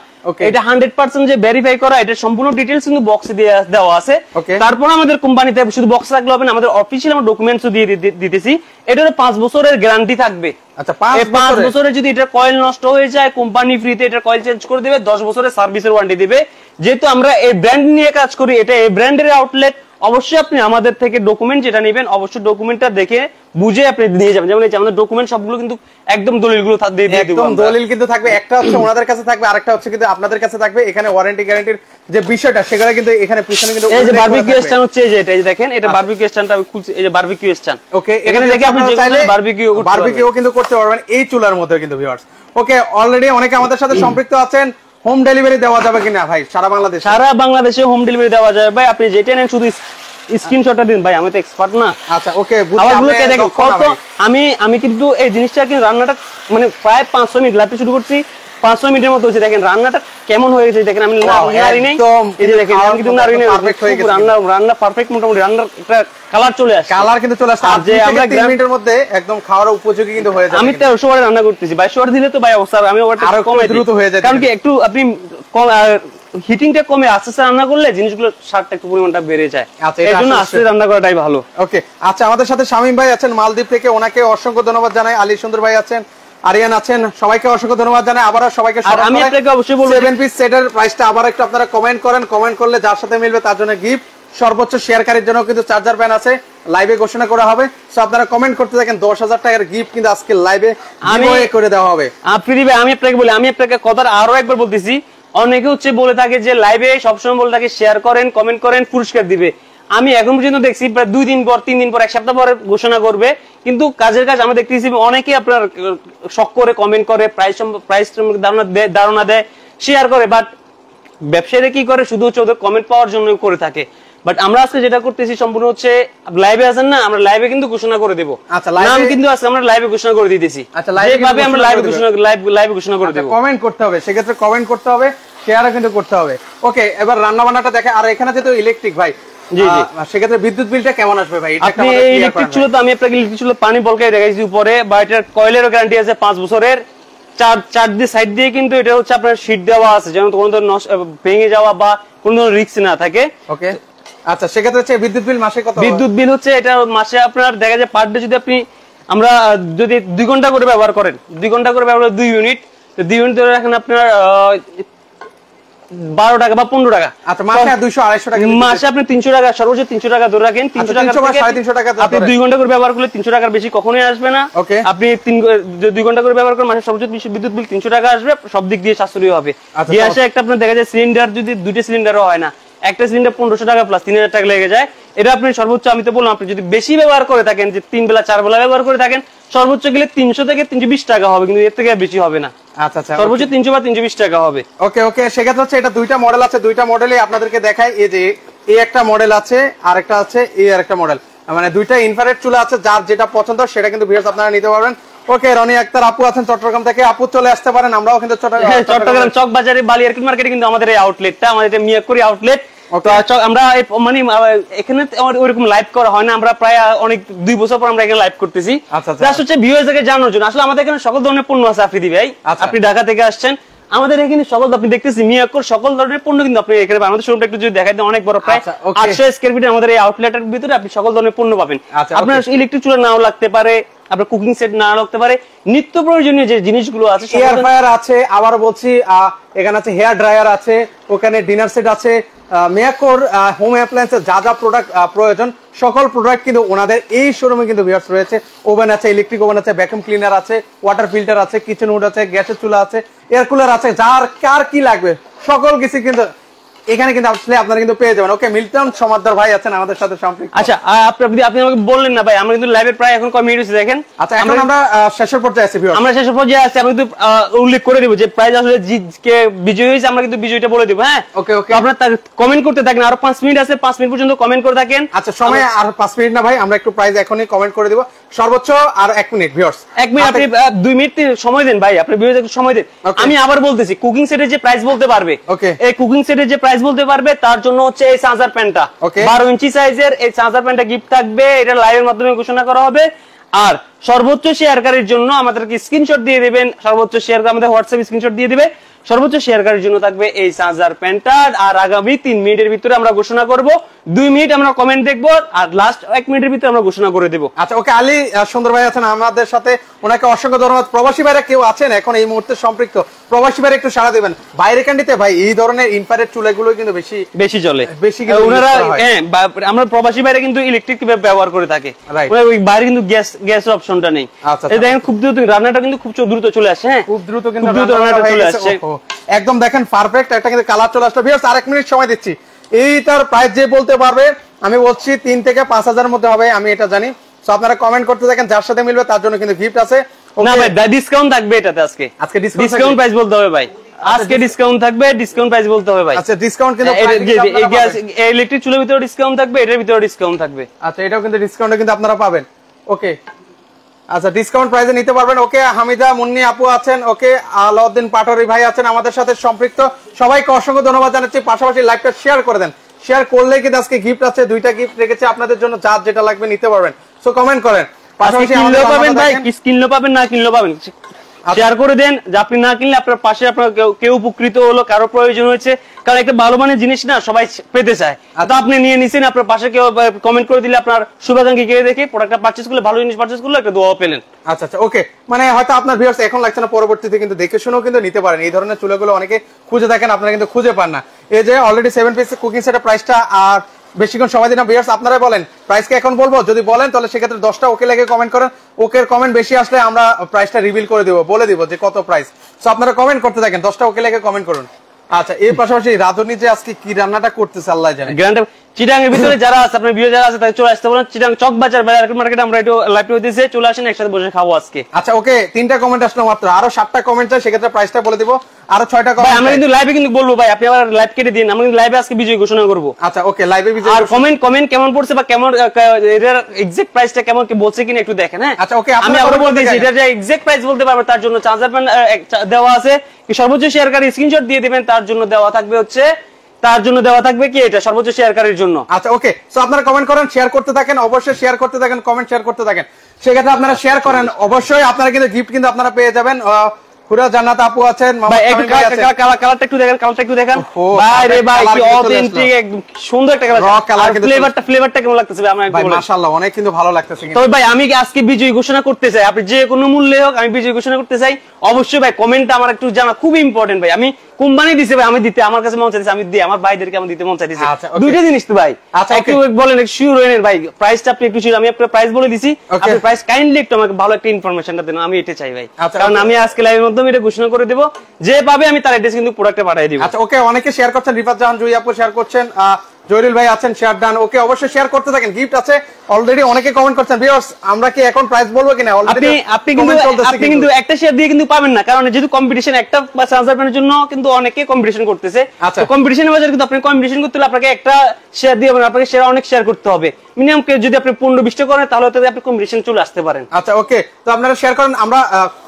এটা 100% যে ভেরিফাই করা, এটা সম্পূর্ণ ডিটেইলস কিন্তু বক্সে দেওয়া আছে। তারপর আমাদের কোম্পানিতে শুধু বক্স রাখলে হবে না, আমাদের অফিশিয়াল আমরা ডকুমেন্টসও দিয়ে দিতেছি। এটার 5 বছরের গ্যারান্টি থাকবে। আচ্ছা, 5 বছরে যদি এটা কয়েল নষ্ট হয়ে যায়, কোম্পানি ফ্রিতে এটা কয়েল চেঞ্জ করে দিবে, 10 বছরের সার্ভিসের ওয়ারেন্টি দিবে। যেহেতু আমরা এই ব্র্যান্ড নিয়ে কাজ করি, এটা এই ব্র্যান্ডের আউটলেট, অবশ্যই আপনি আমাদের থেকে ডকুমেন্ট যেটা নেবেন, অবশ্যই ডকুমেন্টটা দেখে বুঝে আপনি নিয়ে যাবেন। যেমন আমাদের ডকুমেন্ট সবগুলো কিন্তু একদম দলিলগুলো দিয়ে দেব, একদম দলিল কিন্তু থাকবে। একটা হচ্ছে ওনাদের কাছে থাকবে, আরেকটা হচ্ছে কিন্তু আপনাদের কাছে থাকবে। এখানে ওয়ারেন্টি গ্যারান্টির যে বিষয়টা, সেটা কিন্তু এখানে পিছনে কিন্তু এই যে বারবিকিউ স্ট্যান্ড হচ্ছে, এই যে এটা, এই দেখেন এটা বারবিকিউ স্ট্যান্ডটা আমি খুলছি, এই যে বারবিকিউ স্ট্যান্ড। ওকে, এখানে দেখে আপনি চাইলে বারবিকিউ কিন্তু করতে পারবেন এই চুলার মধ্যে কিন্তু ভিউয়ার্স। ওকে, অলরেডি অনেকে আমাদের সাথে সম্পৃক্ত আছেন। হোম ডেলিভারি দেওয়া যাবে কিনা ভাই সারা বাংলাদেশে? সারা বাংলাদেশে হোম ডেলিভারি দেওয়া যাবে ভাই, আপনি যেটা নেন শুধু স্ক্রিনশটটা দিন ভাই, আমি তো এক্সপার্ট না। আচ্ছা, ওকে, আমি কিন্তু এই জিনিসটা কিন্তু রান্নাটা মানে প্রায় 500 মিনিট লাইভে শুরু করছি, 500 মিনিটের মতো হচ্ছে। দেখেন রান্নাটা কেমন হয়ে গেছে, দেখেন আমি নাড়ি নেই, এই যে দেখেন আমি কিন্তু নাড়ি নেই, পারফেক্ট হয়ে গেছে রান্না পারফেক্ট, মোটামুটি রান্নার একটা কালার চলে আসছে, কালার কিন্তু চলে আসছে। আর যে আমরা 3 মিনিটের মধ্যে একদম খাওয়ার উপযোগী কিন্তু হয়ে যাবে। আমি 1300 ওয়াটে রান্না করতেছি ভাই, 100 দিলে তো ভাই অবস্থা আমি ওয়াটটা আরো কম দ্রুত হয়ে যায়, কারণ কি একটু আপনি হিটিংটা কমে আস্তে আস্তে রান্না করলে জিনিসগুলো স্বাদটা একটু পরিমাণটা বেড়ে যায়, এজন্য আস্তে রান্না করাটাই ভালো। ওকে, আচ্ছা, আমাদের সাথে শামীম ভাই আছেন মালদ্বীপ থেকে, ওনাকে অসংখ্য ধন্যবাদ জানাই। আলী সুন্দর ভাই আছেন, আরিয়ান আছেন, সবাইকে অসংখ্য ধন্যবাদ জানাই। আবার সবাইকে আমি আপনাকে অবশ্যই বলবো 7 পিস সেটের প্রাইসটা আবার একটু আপনারা কমেন্ট করেন, কমেন্ট করলে যার সাথে মিলবে তার জন্য গিফট, সর্বোচ্চ শেয়ারকারীর জন্য কিন্তু চার্জার প্যান আছে, লাইভে ঘোষণা করা হবে। সো আপনারা কমেন্ট করতে থাকেন, 10,000 টাকার গিফট কিন্তু আজকে লাইভে গিভঅ্যাওয়ে করে দেওয়া হবে। আমি আপনাকে বলি, আমি আপনাকে কথা আরো একবার বলতেছি, অনেকে হচ্ছে বলে থাকে যে লাইভে সবসময় বলে থাকে শেয়ার করেন, কমেন্ট করেন, পুরস্কার দিবে। আমি এখন পর্যন্ত দেখছি প্রায় 2 দিন পর, 3 দিন পর, 1 সপ্তাহ পরে ঘোষণা করবে, কিন্তু কাজের কাজ আমরা দেখতেছি অনেকে আপনার শখ করে কমেন্ট করে, প্রাইস ধারণা দেয়, শেয়ার করে, বাট ব্যবসায়ীরা কি করে, শুধু হচ্ছে ওদের কমেন্ট পাওয়ার জন্য করে থাকে। বাট আমরা আজকে যেটা করতেছি সম্পূর্ণ হচ্ছে লাইভে আছেন না, আমরা লাইভে কিন্তু ঘোষণা করে দেব। আচ্ছা, নাম কিন্তু আজকে আমরা লাইভে ঘোষণা করে দিতেছি। আচ্ছা, লাইভে আমরা লাইভে ঘোষণা করে দেব। কমেন্ট করতে হবে, সেক্ষেত্রে কমেন্ট করতে হবে, শেয়ারও কিন্তু করতে হবে। ওকে, এবার রান্না বান্নাটা দেখে। আর এখানে যেহেতু ইলেকট্রিক ভাই, জি জি, সেক্ষেত্রে বিদ্যুৎ বিলটা কেমন আসবে ভাই? আপনি ইলেকট্রিক চুলা তো আমি আপনাকে ইলেকট্রিক চুলা পানি বলকাই দেখাইছি উপরে, বা এটার কয়েলেরও গ্যারান্টি আছে 5 বছরের। চার দিয়ে সাইড দিয়ে কিন্তু এটা হচ্ছে আপনার শীট দেওয়া আছে, যেন কোনো ধরনের ভেঙে যাওয়া বা কোনো ধরনের রিস্ক না থাকে। ওকে, আচ্ছা, সেক্ষেত্রে হচ্ছে বিদ্যুৎ বিল মাসে কত? বিদ্যুৎ বিল হচ্ছে এটা মাসে আপনার দেখা যায় পার ডে যদি আপনি আমরা যদি 2 ঘন্টা করে ব্যবহার করেন, 2 ঘন্টা করে ব্যবহার 2 ইউনিট, তো 2 ইউনিট ধরে রাখেন আপনার 12 টাকা বা 15 টাকা। আচ্ছা, মাসে 200-250 টাকা, মাসে আপনি 300 টাকা, সর্বোচ্চ 300 টাকা ধরে রাখেন। 300 টাকা বা 350 টাকা আপনি 2 ঘন্টা করে ব্যবহার করলে 300 টাকার বেশি কখনোই আসবে না। আপনি 2 ঘন্টা করে ব্যবহার করেন, মাসে সর্বোচ্চ বিদ্যুৎ বিল 300 টাকা আসবে, সব দিক দিয়ে সাশ্রয়ী হবে। যে আসে একটা আপনার দেখা যায় সিলিন্ডার যদি 2টা সিলিন্ডারও হয় না, একটা সিলিন্ডার 1500 টাকা প্লাস 3000 টাকা লেগে যায়। এটা আপনি সর্বোচ্চ, আমি তো বললাম, আপনি যদি বেশি ব্যবহার করে থাকেন, যে 3 বেলা 4 বেলা ব্যবহার করে থাকেন, সর্বোচ্চ গেলে 300 থেকে 320 টাকা হবে, কিন্তু এর থেকে বেশি হবে না। আচ্ছা আচ্ছা, সর্বোচ্চ 300 বা 320 টাকা হবে। ওকে ওকে, সেক্ষেত্রে হচ্ছে এটা 2টা মডেল আছে, 2টা মডেলে আপনাদেরকে দেখাই। এই যে এই একটা মডেল আছে, আরেকটা আছে এই আরেকটা মডেল, মানে 2টা ইনফ্রারেড চুলা আছে, যার যেটা পছন্দ সেটা কিন্তু ভিউয়ার্স আপনারা নিতে পারবেন। ওকে, রনি আক্তার আপু আছেন চট্টগ্রাম থেকে, আপু চলে আসতে পারেন। আমরাও কিন্তু চট্টগ্রাম চকবাজারে বালিয়ারকিট মার্কেটে কিন্তু আমাদের এই আউটলেটটা, আমাদের এটা মিয়াকপুরি আউটলেট। তো আমরা মানে এখানে ওরকম লাইভ করা হয় না, আমরা প্রায় অনেক 2 বছর পর আমরা এখানে লাইভ করতেছি। জাস্ট হচ্ছে ভিউয়ারদেরকে জানানোর জন্য। আসলে আমাদের এখানে সকল ধরনের পণ্য আছে আফ্রিদি ভাই। আপনি ঢাকা থেকে আসছেন, আমাদের এখানে সকল আপনি দেখতেছি মিয়াকোর সকল ধরনের পণ্য কিন্তু আপনি এখানে আমাদের শোরুমটা একটু যদি দেখাই দেন, অনেক বড়, প্রায় 800 স্কয়ার ফিটের আমাদের এই আউটলেটের ভিতরে আপনি সকল ধরনের পণ্য পাবেন। আপনার ইলেকট্রিক চুলা নাও লাগতে পারে, আপনার কুকিং সেট নাও লাগতে পারে, নিত্য প্রয়োজনীয় যে জিনিসগুলো আছে, এয়ার ফ্রায়ার আছে, আবার বলছি এখানে আছে হেয়ার ড্রায়ার আছে, ওখানে ডিনার সেট আছে, মিয়াকোর হোম অ্যাপ্লায়েন্সের যা যা প্রোডাক্ট প্রয়োজন সকল প্রোডাক্ট কিন্তু ওনাদের এই শোরুমে কিন্তু ভিউয়ার্স রয়েছে। ওভেন আছে, ইলেকট্রিক ওভেন আছে, ভ্যাকুয়াম ক্লিনার আছে, ওয়াটার ফিল্টার আছে, কিচেন হুড আছে, গ্যাসের চুলা আছে, এয়ার কুলার আছে, যার কার কি লাগবে সকল কিছু কিন্তু এখানে কিন্তু আসলে আপনারা কিন্তু পেয়ে যাবেন। ওকে, মিল্টন সমাদদার ভাই আছেন আমাদের সাথে সম্পৃক্ত। আচ্ছা, আপনি আমাকে বললেন না ভাই, আমরা কিন্তু লাইভে প্রায় এখন কম মিনিট হয়েছে দেখেন। আচ্ছা, এখন আমরা শেষের পর্যায়ে আছি ভিউয়ার্স, আমরা শেষের পর্যায়ে আছি। আমি কিন্তু উল্লেখ করে দিব যে প্রাইজ আসলে কে বিজয়ী হয়েছে, আমরা কিন্তু বিজয়ীটা বলে দিব। হ্যাঁ, ওকে ওকে, আপনারা কমেন্ট করতে থাকেন, আরো 5 মিনিট আছে, 5 মিনিট পর্যন্ত কমেন্ট করে থাকেন। আচ্ছা, সময় আর 5 মিনিট না ভাই, আমরা একটু প্রাইজ এখনই কমেন্ট করে দিব, সর্বোচ্চ আর 1 মিনিট ভিউয়ার্স। 1 মিনিট আপনি 2 মিনিট সময় দেন ভাই, আপনি বিজয়ীকে একটু সময় দেন। আমি আবার বলতেছি, কুকিং সেটের যে প্রাইস বলতে পারবে, এই কুকিং সেটের যে প্রাইস বলতে পারবে তার জন্য হচ্ছে এই চার্জার প্যানটা 12 ইঞ্চি সাইজের এই চার্জার প্যানটা গিফট থাকবে। এটা লাইভের মাধ্যমে ঘোষণা করা হবে। আর সর্বোচ্চ শেয়ারকারীর জন্য আমাদেরকে স্ক্রিনশট দিয়ে দিবেন, সর্বোচ্চ শেয়ার আমাদের হোয়াটসঅ্যাপ স্ক্রিনশট দিয়ে দিবে, সর্বোচ্চ শেয়ারকারীর জন্য থাকবে এই চার্জার প্যানটা। আর আগামী 3 মিনিটের ভিতরে আমরা ঘোষণা করব, 2 মিনিট আমরা কমেন্ট দেখবো, আর লাস্ট 1 মিনিটের ভিতরে আমরা ঘোষণা করে দেব। আচ্ছা, ওকে, আলী সুন্দর ভাই আছেন আমাদের সাথে, ওনাকে অসংখ্য ধন্যবাদ। প্রবাসী ভাইরা কেউ আছেন এখন এই মুহূর্তে সম্পৃক্ত, প্রবাসী ভাইরা একটু সাড়া দিবেন। বাইরে কান্ডিতে ভাই এই ধরনের ইনফ্রারেড চুলাগুলো কিন্তু বেশি চলে, বেশি ওনারা আমরা প্রবাসী বাইরে কিন্তু ইলেকট্রিক ব্যবহার করে থাকে, ওই বাইরে কিন্তু গ্যাসের অপশনটা নেই। এই দেখেন খুব দ্রুত রান্নাটা কিন্তু খুব দ্রুত চলে আসে। হ্যাঁ, খুব দ্রুত কিন্তু রান্নাটা চলে আসছে, একদম দেখেন পারফেক্ট একটা কিন্তু কালার চলে আসলো। ভিউয়ার্স, আর 1 মিনিট সময় দিচ্ছি, এইটার প্রাইস যে বলতে পারবে, আমি বলছি 3 থেকে 5,000 এর মধ্যে হবে, আমি এটা জানি। সো আপনারা কমেন্ট করতে থাকেন, যার সাথে মিলবে তার জন্য কিন্তু গিফট আছে। না ভাই, ডিসকাউন্ট থাকবে এটাতে, আজকে ডিসকাউন্ট প্রাইস বলতে হবে ভাই, আজকে ডিসকাউন্ট থাকবে, ডিসকাউন্ট প্রাইস বলতে হবে ভাই। আচ্ছা, ডিসকাউন্ট কিন্তু এই গ্যাস ইলেকট্রিক চুলার ভিতরে ডিসকাউন্ট থাকবে, এটার ভিতরে ডিসকাউন্ট থাকবে। আচ্ছা, এটাও কিন্তু ডিসকাউন্টে কিন্তু আপনারা পাবেন। ওকে, আচ্ছা, ডিসকাউন্ট প্রাইসে নিতে পারবেন। ওকে, হামিদা মুন্নি আপু আছেন, ওকে, আলাউদ্দিন পাটোয়ারি ভাই আছেন আমাদের সাথে সম্পৃক্ত, সবাইকে অসংখ্য ধন্যবাদ জানাচ্ছি। পাশাপাশি লাইভটা শেয়ার করে দেন, শেয়ার করলে কিন্তু আজকে গিফট আছে, 2টা গিফট রেখেছে আপনাদের জন্য, যার যেটা লাগবে নিতে পারবেন। সো কমেন্ট করেন, পাশাপাশি কিনলেও পাবেন ভাই, কিনলেও পাবেন, না কিনলেও পাবেন, শেয়ার করে দেন। যে আপনি না কিনলে আপনার পাশে আপনার কেউ উপকৃত হলো, কারো প্রয়োজন হয়েছে, কারণ একটা ভালো মানের জিনিস না সবাই পেতে চায়, তো আপনি নিয়ে নিছেন, আপনার পাশে কেউ কমেন্ট করে দিলে আপনার শুভাকাঙ্ক্ষী কে দেখে প্রোডাক্টটা পারচেজ করলে, ভালো জিনিস পারচেজ করলে একটা দোয়া পেলেন। আচ্ছা আচ্ছা, ওকে, মানে হয়তো আপনার ভিউয়ার্স এখন লাগছে না, পরবর্তীতে কিন্তু দেখে শুনেও কিন্তু নিতে পারেন। এই ধরনের চুলাগুলো অনেকে খুঁজে দেখেন, আপনারা কিন্তু খুঁজে পান না। এই যে অলরেডি 7 পিস কুকিং সেটের প্রাইসটা আর বেশিক্ষণ সময় দিন না ভিউয়ার্স, আপনারাই বলেন প্রাইসকে এখন বলবো, যদি বলেন তাহলে সেক্ষেত্রে 10টা ওকে লেগে কমেন্ট করেন, ওকের কমেন্ট বেশি আসলে আমরা প্রাইসটা রিভিল করে দিব, বলে দিব যে কত প্রাইস। সো আপনারা কমেন্ট করতে থাকেন, 10টা ওকে লেগে কমেন্ট করুন। আচ্ছা, এর পাশাপাশি রাধুনি যে আজকে কি রান্নাটা করতেছে আল্লাহ জানে। চিটাং এর ভিতরে যারা আছে, আপনার ভিডিও যারা আছে তারা চলে আসতে বলেন। চিটাং চক বাজার মার্কেটে আমরা একটু লাইভ হইতেছে, চলে আসেন, একসাথে বসে খাবো আজকে। আচ্ছা, ওকে, 3টা কমেন্ট আসলো মাত্র, আরো 7টা কমেন্ট চাই, সেক্ষেত্রে প্রাইসটা বলে দিব। আরো 6টা কমেন্ট আমরা কিন্তু লাইভে কিন্তু বলবো ভাই, আপনি আবার লাইভ কেটে দিন, আমরা কিন্তু লাইভে আজকে বিজয় ঘোষণা করব। আচ্ছা, ওকে, লাইভে বিজয়। আর কমেন্ট কেমন পড়ছে বা কেমন এর এক্সাক্ট প্রাইসটা কেমন কি বলছে কিনা একটু দেখেন। হ্যাঁ, আচ্ছা, ওকে, আমি আবার বলে দিয়েছি, এটা যে এক্সাক্ট প্রাইস বলতে পারবে তার জন্য চার্জার প্যান দেওয়া আছে, কি সর্বোচ্চ শেয়ারকারী স্ক্রিনশট দিয়ে দিবেন, তার জন্য দেওয়া থাকবে হচ্ছে, তার জন্য দেওয়া থাকবে কি এটা সর্বোচ্চ শেয়ারকারীর জন্য। আচ্ছা, ওকে, সো আপনারা কমেন্ট করেন, শেয়ার করতে থাকেন, অবশ্যই শেয়ার করতে থাকেন, কমেন্ট শেয়ার করতে থাকেন। সেক্ষেত্রে আপনারা শেয়ার করেন, অবশ্যই আপনারা কিন্তু গিফট কিন্তু আপনারা পেয়ে যাবেন। পুরা জান্নাত আপু আছেন, কালারটা একটু দেখেন, ভাই রে ভাই, কি অথেন্টিক একদম সুন্দর একটা কালার, ফ্লেভারটা কেমন লাগতেছে ভাই? আমাকে বলেন। মাশাআল্লাহ, অনেক কিন্তু ভালো লাগতেছে। তবে ভাই আমি আজকে বিজয়ী ঘোষণা করতে চাই, আপনি যে কোনো মূল্যে হোক আমি বিজয়ী ঘোষণা করতে চাই। অবশ্যই ভাই কমেন্টটা আমার একটু জানা খুব ইম্পর্টেন্ট ভাই। আমি কোম্পানি দিছে ভাই, আমি দিতে আমার কাছে মন চাইছে, আমি দিই, আমার ভাইদেরকে আমি দিতে মন চাইছে, দুইটা জিনিস তো ভাই। একটু বলেন, একটু শিওর হয়েন ভাই, প্রাইসটা আপনি একটু শিওর। আমি আপনার প্রাইস বলে দিছি, আপনি প্রাইস কাইন্ডলি একটু আমাকে ভালো একটা ইনফরমেশনটা দেন, আমি এটা চাই ভাই, কারণ আমি আজকে লাইভের মাধ্যমে এটা ঘোষণা করে দেব, যে পাবে আমি তার অ্যাড্রেস কিন্তু প্রোডাক্টে পাঠিয়ে দিব। আচ্ছা, ওকে, অনেকে শেয়ার করছেন, রিফাত জাহান জুই আপু শেয়ার করছেন, জয়রুল ভাই আছেন, শেয়ার ডান। ওকে, অবশ্যই শেয়ার করতে থাকেন, গিফট আছে অলরেডি, অনেকে কমেন্ট করছেন। ভিউয়ার্স, আমরা কি এখন প্রাইস বলবো কিনা? অলরেডি আপনি কিন্তু একটা শেয়ার দিয়ে কিন্তু পাবেন না, কারণ যেহেতু কম্পিটিশন, একটা বা চার্জার প্যানের জন্য কিন্তু অনেকে কম্পিটিশন করতেছে। তো কম্পিটিশনের বাজারে কিন্তু আপনি কম্পিটিশন করতে হলে আপনাকে একটা শেয়ার দিয়ে হবে, আপনাকে শেয়ার অনেক শেয়ার করতে হবে। মিনিমাম যদি আপনি 15-20টা করেন তাহলে তো আপনি কম্পিটিশন চলে আসতে পারেন। আচ্ছা, ওকে, তো আপনারা শেয়ার করেন, আমরা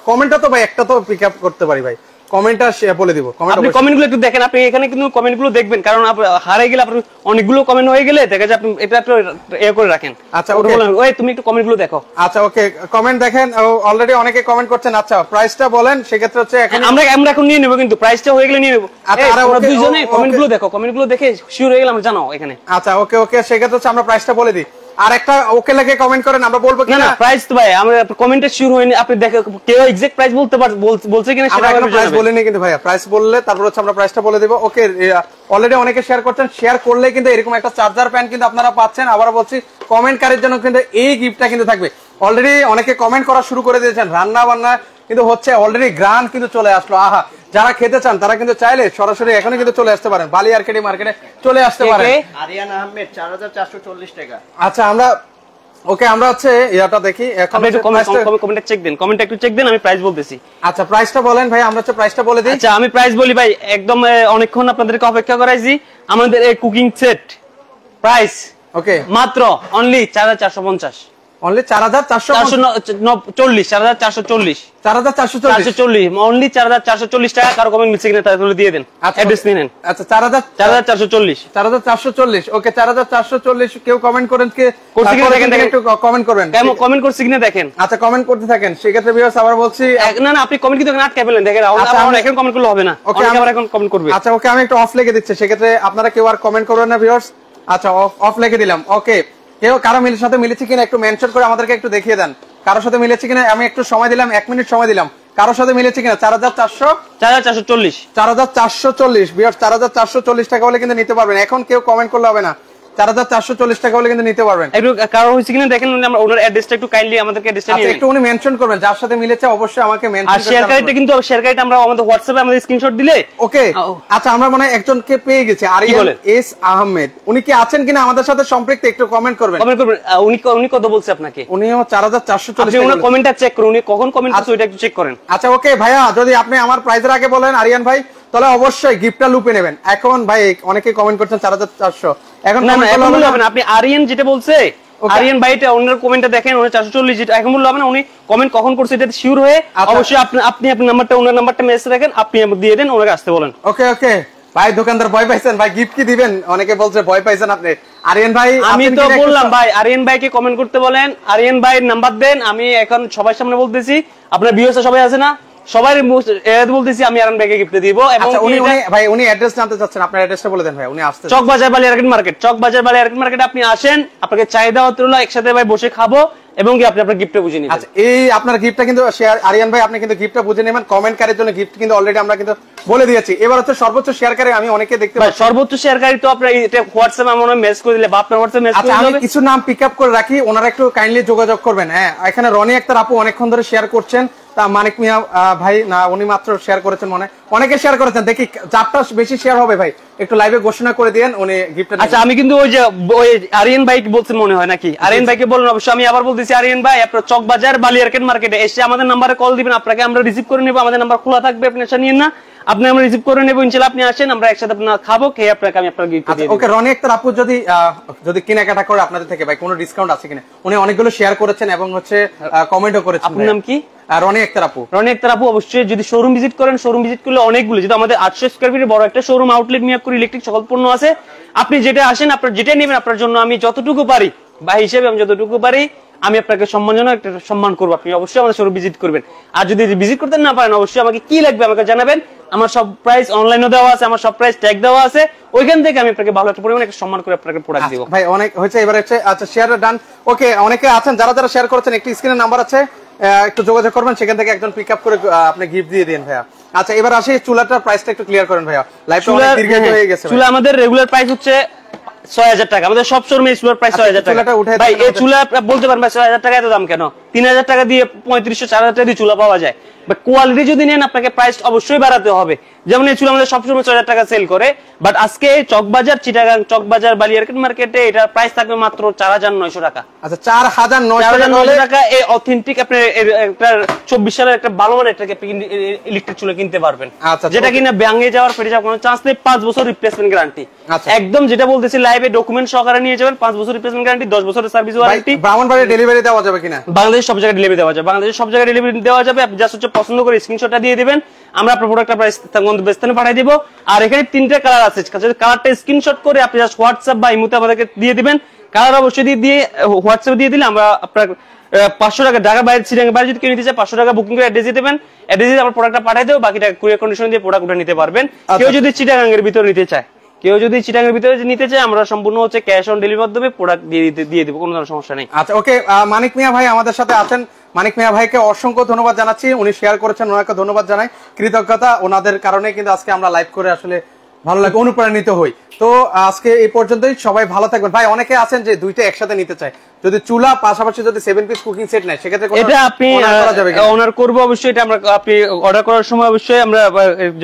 কমেন্টটা তো ভাই একটা তো পিক আপ করতে পারি ভাই। কমেন্টটা বলে দিব। আপনি কমেন্টগুলো একটু দেখেন, আপনি এখানে কিন্তু কমেন্টগুলো দেখবেন, কারণ হারিয়ে গেলে আপনার অনেকগুলো কমেন্ট হয়ে গেলে দেখা যায় আপনি এটা একটু করে রাখেন। আচ্ছা ওকে, ওই তুমি একটু কমেন্টগুলো দেখো। আচ্ছা ওকে, কমেন্ট দেখেন, অলরেডি অনেকে কমেন্ট করছেন। আচ্ছা প্রাইসটা বলেন, সেক্ষেত্রে হচ্ছে আমরা এখন নিয়ে নেব, কিন্তু প্রাইসটা হয়ে গেলে নিয়ে নেব। আমরা দুইজনে কমেন্টগুলো দেখো, কমেন্টগুলো দেখে শিওর হয়ে গেলে আমরা জানাও এখানে। আচ্ছা ওকে ওকে, সেক্ষেত্রে হচ্ছে আমরা প্রাইসটা বলে দিই। আর একটা ওকে লাগে কমেন্ট করেন, আমরা বলবো কিনা। না প্রাইস তো ভাই আমরা কমেন্টে শিওর হইনি, আপনি দেখে কেউ এক্সাক্ট প্রাইস বলছে কিনা সেটা আমরা প্রাইস বলিনি, কিন্তু ভাইয়া প্রাইস বললে তারপর হচ্ছে আমরা প্রাইসটা বলে দেব। ওকে, অলরেডি অনেকে শেয়ার করছেন, শেয়ার করলে কিন্তু এরকম একটা চার্জার প্যান কিন্তু আপনারা পাচ্ছেন। আবার বলছি, কমেন্টকারীর জন্য কিন্তু এই গিফটটা কিন্তু থাকবে। অলরেডি অনেকে কমেন্ট করা শুরু করে দিয়েছেন, রান্না বান্না কিন্তু হচ্ছে, অলরেডি গ্রান কিন্তু চলে আসলো। আহা, যারা খেতে চান তারা কিন্তু চাইলে সরাসরি এখনই কিন্তু চলে আসতে পারেন, বালি আরকেডি মার্কেটে চলে আসতে পারেন। আরিয়ান আহমেদ 4440 টাকা। আচ্ছা আমরা ওকে, আমরা হচ্ছে ইয়াটা দেখি এখন। কমেন্টটা চেক দেন, কমেন্টটা একটু চেক দেন, আমি প্রাইস বলতেছি। আচ্ছা প্রাইসটা বলেন ভাই, আমরা হচ্ছে প্রাইসটা বলে দিই। আচ্ছা আমি প্রাইস বলি ভাই, একদম অনেকক্ষণ আপনাদেরকে অপেক্ষা করাইছি। আমাদের এই কুকিং সেট প্রাইস ওকে মাত্র অনলি 4450, অনলি 4440, 4440 অনলি 4440 টাকা। কারো কমেন্ট মিলছে কিনা তাহলে দিয়ে দেন, অ্যাড্রেস নিয়ে নেন। আচ্ছা 4440 ওকে, 4440 কেউ কমেন্ট করেন, কে করছে কিনা দেখেন, একটু কমেন্ট করবেন, কেমন কমেন্ট করছে কিনা দেখেন। আচ্ছা কমেন্ট করতে থাকেন। সেক্ষেত্রে ভিউয়ার্স আবার বলছি, না আপনি কমেন্ট কিন্তু আটকে ফেলেন, দেখেন আমরা এখন কমেন্ট করলে হবে না, ওকে আমরা এখন কমেন্ট করবে। আচ্ছা ওকে, আমি একটু অফ লিখে দিচ্ছি, সেক্ষেত্রে আপনারা কেউ আর কমেন্ট করবেন না ভিউয়ার্স। আচ্ছা অফ লিখে দিলাম। ওকে, কেউ কারো সাথে মিলেছে কিনা একটু মেনশন করে আমাদেরকে একটু দেখিয়ে দেন, কারোর সাথে মিলেছে কিনা। আমি একটু সময় দিলাম, 1 মিনিট সময় দিলাম, কারোর সাথে মিলেছে কিনা। 4440 ভিউয়ার্স, 4440 টাকা হলে কিন্তু নিতে পারবেন। এখন কেউ কমেন্ট করলে হবে না, 4440 টাকা হলে কিন্তু নিতে পারবেন। একটু কারো হইছে কিনা দেখেন, আমরা ওনার অ্যাড্রেসটা একটু কাইন্ডলি আমাদেরকে অ্যাড্রেসটা নিয়ে একটু উনি মেনশন করবেন, যার সাথে মিলেছে অবশ্যই আমাকে মেনশন করবেন। আর শেয়ার কার্ডটা কিন্তু শেয়ার কার্ডটা আমরা আমাদের হোয়াটসঅ্যাপে আমাদের স্ক্রিনশট দিলে ওকে। আচ্ছা আমরা মনে হয় একজনকে পেয়ে গেছি, আরিয়ান এস আহমেদ। উনি কি আছেন কিনা আমাদের সাথে সম্পৃক্ত, একটু কমেন্ট করবেন। উনি কত বলছে আপনাকে? উনিও 4440। আপনি ওনার কমেন্টটা চেক করুন, উনি কখন কমেন্ট করছে ওইটা একটু চেক করেন। আচ্ছা ওকে ভাইয়া, যদি আপনি আমার প্রাইজের আগে বলেন আরিয়ান ভাই, তাহলে অবশ্যই গিফটটা লুপে নেবেন। এখন ভাই অনেকে কমেন্ট করছেন 4400, এখন না এখন বললে হবে না। আপনি আরিয়ান যেটা বলছে, আরিয়ান ভাইটা ওনার কমেন্টটা দেখেন, ওনার 440 যেটা এখন বললে হবে না। উনি কমেন্ট কখন করছে এটা শিওর হয়ে অবশ্যই আপনি আপনার নাম্বারটা ওনার নাম্বারটা মেসেজ রাখেন, আপনি দিয়ে দেন, ওনাকে আসতে বলেন। ওকে ওকে ভাই, দোকানদার ভয় পাইছেন ভাই, গিফট কি দিবেন? অনেকে বলছে ভয় পাইছেন আপনি। আরিয়ান ভাই আমি তো বললাম ভাই, আরিয়ান ভাইকে কমেন্ট করতে বলেন, আরিয়ান ভাইয়ের নাম্বার দেন। আমি এখন সবার সামনে বলতেছি, আপনার ভিউয়ার্স সবাই আছে না, সবাই বলতেছি আমি আরিয়ান ভাইকে গিফট দিব। এবং উনি অ্যাড্রেস জানতে চাচ্ছেন, আপনার অ্যাড্রেসটা বলে দেন ভাই। উনি আসতে চকবাজার বালি মার্কেট, চকবাজার বালি মার্কেট আপনি আসেন, আপনাকে চাহিদা হতে হলো একসাথে ভাই বসে খাবো এবং কি আপনি আপনার গিফটটা বুঝে নিবেন। আচ্ছা এই আপনার গিফটটা কিন্তু আরিয়ান ভাই আপনি কিন্তু গিফটটা বুঝে নেবেন। কমেন্টকারীর জন্য গিফট কিন্তু অলরেডি আমরা কিন্তু বলে দিয়েছি। এবার হচ্ছে সর্বোচ্চ শেয়ারকারী, আমি অনেকে দেখতে পাচ্ছি সর্বোচ্চ শেয়ারকারী তো আপনার এটা হোয়াটসঅ্যাপে আমরা মেসেজ করে দিলে বা আপনার হোয়াটসঅ্যাপে মেসেজ করে দিলে, আমি কিছু নাম পিক আপ করে রাখি, ওনারা একটু কাইন্ডলি যোগাযোগ করবেন। হ্যাঁ, এখানে রনি আক্তার আপু অনেকক্ষণ ধরে শেয়ার করছেন, তা মানিক মিয়া ভাই না উনি মাত্র শেয়ার করেছেন, মনে অনেকে শেয়ার করেছেন। দেখি যারটা বেশি শেয়ার হবে ভাই একটু লাইভে ঘোষণা করে দেন, উনি গিফটটা। আচ্ছা আমি কিন্তু ওই আরিয়ান ভাই বলছেন মনে হয় নাকি, আরিয়ান ভাইকে বলুন অবশ্যই। আমি আবার বলতেছি আরিয়ান ভাই, আপনার চকবাজার বালি মার্কেটে এসে আমাদের নাম্বারে কল দিবেন, আপনাকে আমরা রিসিভ করে নেব। আমাদের নাম্বার খোলা থাকবে, আপনি আশা নিয়েন না, আপনি আমরা রিসিভ করে নেব ইনশাআল্লাহ। আপনি আসেন, আমরা একসাথে আপনার খাবো, খেয়ে আপনাকে আমি আপনার গিফট দিয়ে দেব। ওকে, রনি আক্তার আপু যদি কেনাকাটা করে আপনাদের থেকে ভাই কোনো ডিসকাউন্ট আছে কিনা? উনি অনেকগুলো শেয়ার করেছেন এবং হচ্ছে কমেন্টও করেছেন। আপনার নাম কি? রনি আক্তার আপু। রনি আক্তার আপু অবশ্যই যদি শোরুম ভিজিট করেন, শোরুম ভিজিট করলে অনেকগুলো, যেহেতু আমাদের 800 স্কয়ার ফিটের বড় একটা শোরুম আউটলেট, মিয়াপুর ইলেকট্রিক সকল পণ্য আছে। আপনি যেটা আসেন, আপনার যেটা নেবেন, আপনার জন্য আমি যতটুকু পারি ভাই হিসেবে আমি যতটুকু পারি আমি আপনাকে সম্মানজনক একটা সম্মান করবো। আপনি অবশ্যই আমাদের শোরুম ভিজিট করবেন। আর যদি ভিজিট করতে না পারেন, অবশ্যই আমাকে কি লাগবে আমাকে জানাবেন। আমার সব প্রাইস অনলাইনে দেওয়া আছে, আমার সব প্রাইস ট্যাগ দেওয়া আছে, ওইখান থেকে আমি আপনাকে ভালো একটা পরিমাণে সম্মান করে আপনাকে প্রোডাক্ট দিব। ভাই অনেক হয়েছে, এবার হচ্ছে আচ্ছা শেয়ার ডান। ওকে, অনেকে আছেন যারা যারা শেয়ার করেছেন, একটি স্ক্রিনে নাম্বার আছে, একটু যোগাযোগ করবেন, সেখান থেকে একজন পিক আপ করে আপনি গিফট দিয়ে দিন ভাইয়া। আচ্ছা এবার আসি চুলাটার প্রাইসটা একটু ক্লিয়ার করেন ভাইয়া, লাইভটা অনেক দীর্ঘায়িত হয়ে গেছে। চুলা আমাদের রেগুলার প্রাইস হচ্ছে 6000 টাকা, আমাদের সব শোরুমে চুলার প্রাইস 6000 টাকা। ভাই এই চুলা বলতে পারেন ভাই 6000 টাকা এত দাম কেন? 3000 টাকা দিয়ে 3500 4000 টাকা দিয়ে চুলা পাওয়া যায়। বাট কোয়ালিটি যদি নেন আপনাকে প্রাইস অবশ্যই বাড়াতে হবে। যেমন এই চুলা আমাদের সবসময় 6000 টাকা সেল করে, বাট আজকে চকবাজার চিটাগাং চকবাজার বালি মার্কেটে এটার প্রাইস থাকবে মাত্র 4900 টাকা। আচ্ছা 4900 টাকা এই অথেন্টিক আপনি একটা 24 সালের একটা ভালো মানের একটা ইলেকট্রিক চুলা কিনতে পারবেন, যেটা কিনা ভেঙে যাওয়ার ফেটে যাওয়ার কোনো চান্স নেই। 5 বছর রিপ্লেসমেন্ট গ্যারান্টি, একদম যেটা বলতেছি লাইভে ডকুমেন্ট সহকারে নিয়ে যাবেন। 5 বছর রিপ্লেসমেন্ট গ্যারান্টি, 10 বছরের সার্ভিস ওয়ারেন্টি। ব্রাহ্মণবাড়িয়া ডেলিভারি দেওয়া যাবে কিনা? বাংলাদেশ বাংলাদেশের সব জায়গায় ডেলিভারি দেওয়া যাবে, বাংলাদেশের সব জায়গায় ডেলিভারি দেওয়া যাবে। আপনি জাস্ট হচ্ছে পছন্দ করে স্ক্রিনশটটা দিয়ে দিবেন, আমরা আপনার প্রোডাক্টটা প্রাইস গন্তব্যস্থানে পাঠিয়ে দিব। আর এখানে 3টা কালার আছে, কালারটা স্ক্রিনশট করে আপনি জাস্ট হোয়াটসঅ্যাপ বা ইমোতে আমাদেরকে দিয়ে দিবেন। কালার অবশ্যই দিয়ে হোয়াটসঅ্যাপ দিয়ে দিলে আমরা আপনার 500 টাকা, ঢাকা বাইরে চিটাগাং বাইরে যদি কেউ নিতে চায় 500 টাকা বুকিং করে অ্যাড্রেস দিয়ে দেবেন, অ্যাড্রেস দিয়ে আমরা প্রোডাক্টটা পাঠিয়ে দেবো, বাকি টাকা কুরিয়ার কন্ডিশন দিয়ে প্রোডাক্ট উঠে নিতে পারবেন। কেউ যদি চিটাগাং এর ভিতরে নিতে চায়, নিতে চায় আমরা সম্পূর্ণ হচ্ছে ক্যাশ অন ডেলিভারির মাধ্যমে প্রোডাক্ট দিয়ে দিব, কোনো ধরনের সমস্যা নেই। আচ্ছা ওকে, মানিক মিয়া ভাই আমাদের সাথে আছেন। মানিক মিয়া ভাইকে অসংখ্য ধন্যবাদ জানাচ্ছি, উনি শেয়ার করেছেন, ওনাকে ধন্যবাদ জানাই, কৃতজ্ঞতা। ওনাদের কারণে কিন্তু আজকে আমরা লাইভ করে আসলে ভালো লাগে, অনুপ্রাণিত হই। তো আজকে এই পর্যন্তই, সবাই ভালো থাকবেন। ভাই অনেকে আছেন যে দুইটা একসাথে নিতে চায়, যদি চুলা পাশাপাশি যদি 7 পিস কুকিং সেট নেয় সেক্ষেত্রে এটা আপনি অনার করব অবশ্যই, এটা আমরা আপনি অর্ডার করার সময় অবশ্যই আমরা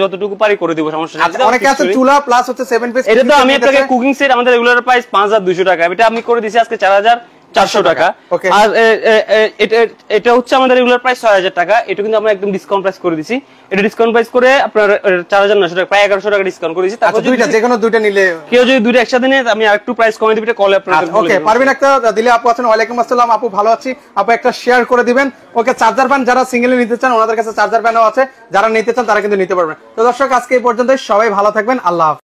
যতটুকু পারি করে দিব, সমস্যা নেই। অনেকে আছে চুলা প্লাস হচ্ছে 7 পিস। এটা তো আমি আপনাকে কুকিং সেট আমাদের রেগুলার প্রাইস 5200 টাকা, এটা আমি করে দিছি আজকে 4400 টাকা। আর এটা হচ্ছে আমাদের রেগুলার প্রাইস 6000 টাকা, এটা কিন্তু আমরা একদম ডিসকাউন্ট প্রাইস করে দিছি। এটা ডিসকাউন্ট প্রাইস করে আপনার 4900 টাকা, প্রায় 1100 টাকা ডিসকাউন্ট করে দিছি। তারপর দুইটা যে কোনো দুইটা নিলে, কেউ যদি দুইটা একসাথে নেয় আমি আরেকটু প্রাইস কমে দিব, এটা কলে আপনাদের বলে। ওকে, পারবেন একটা দিলে। আপু আছেন, ওয়ালাইকুম আসসালাম আপু, ভালো আছি আপু, একটা শেয়ার করে দিবেন। ওকে, চার্জার ফ্যান যারা সিঙ্গেলে নিতে চান ওনাদের কাছে চার্জার ফ্যানও আছে, যারা নিতে চান তারা কিন্তু নিতে পারবেন। তো দর্শক আজকে এই পর্যন্ত, সবাই ভালো থাকবেন, আল্লাহ হাফেজ।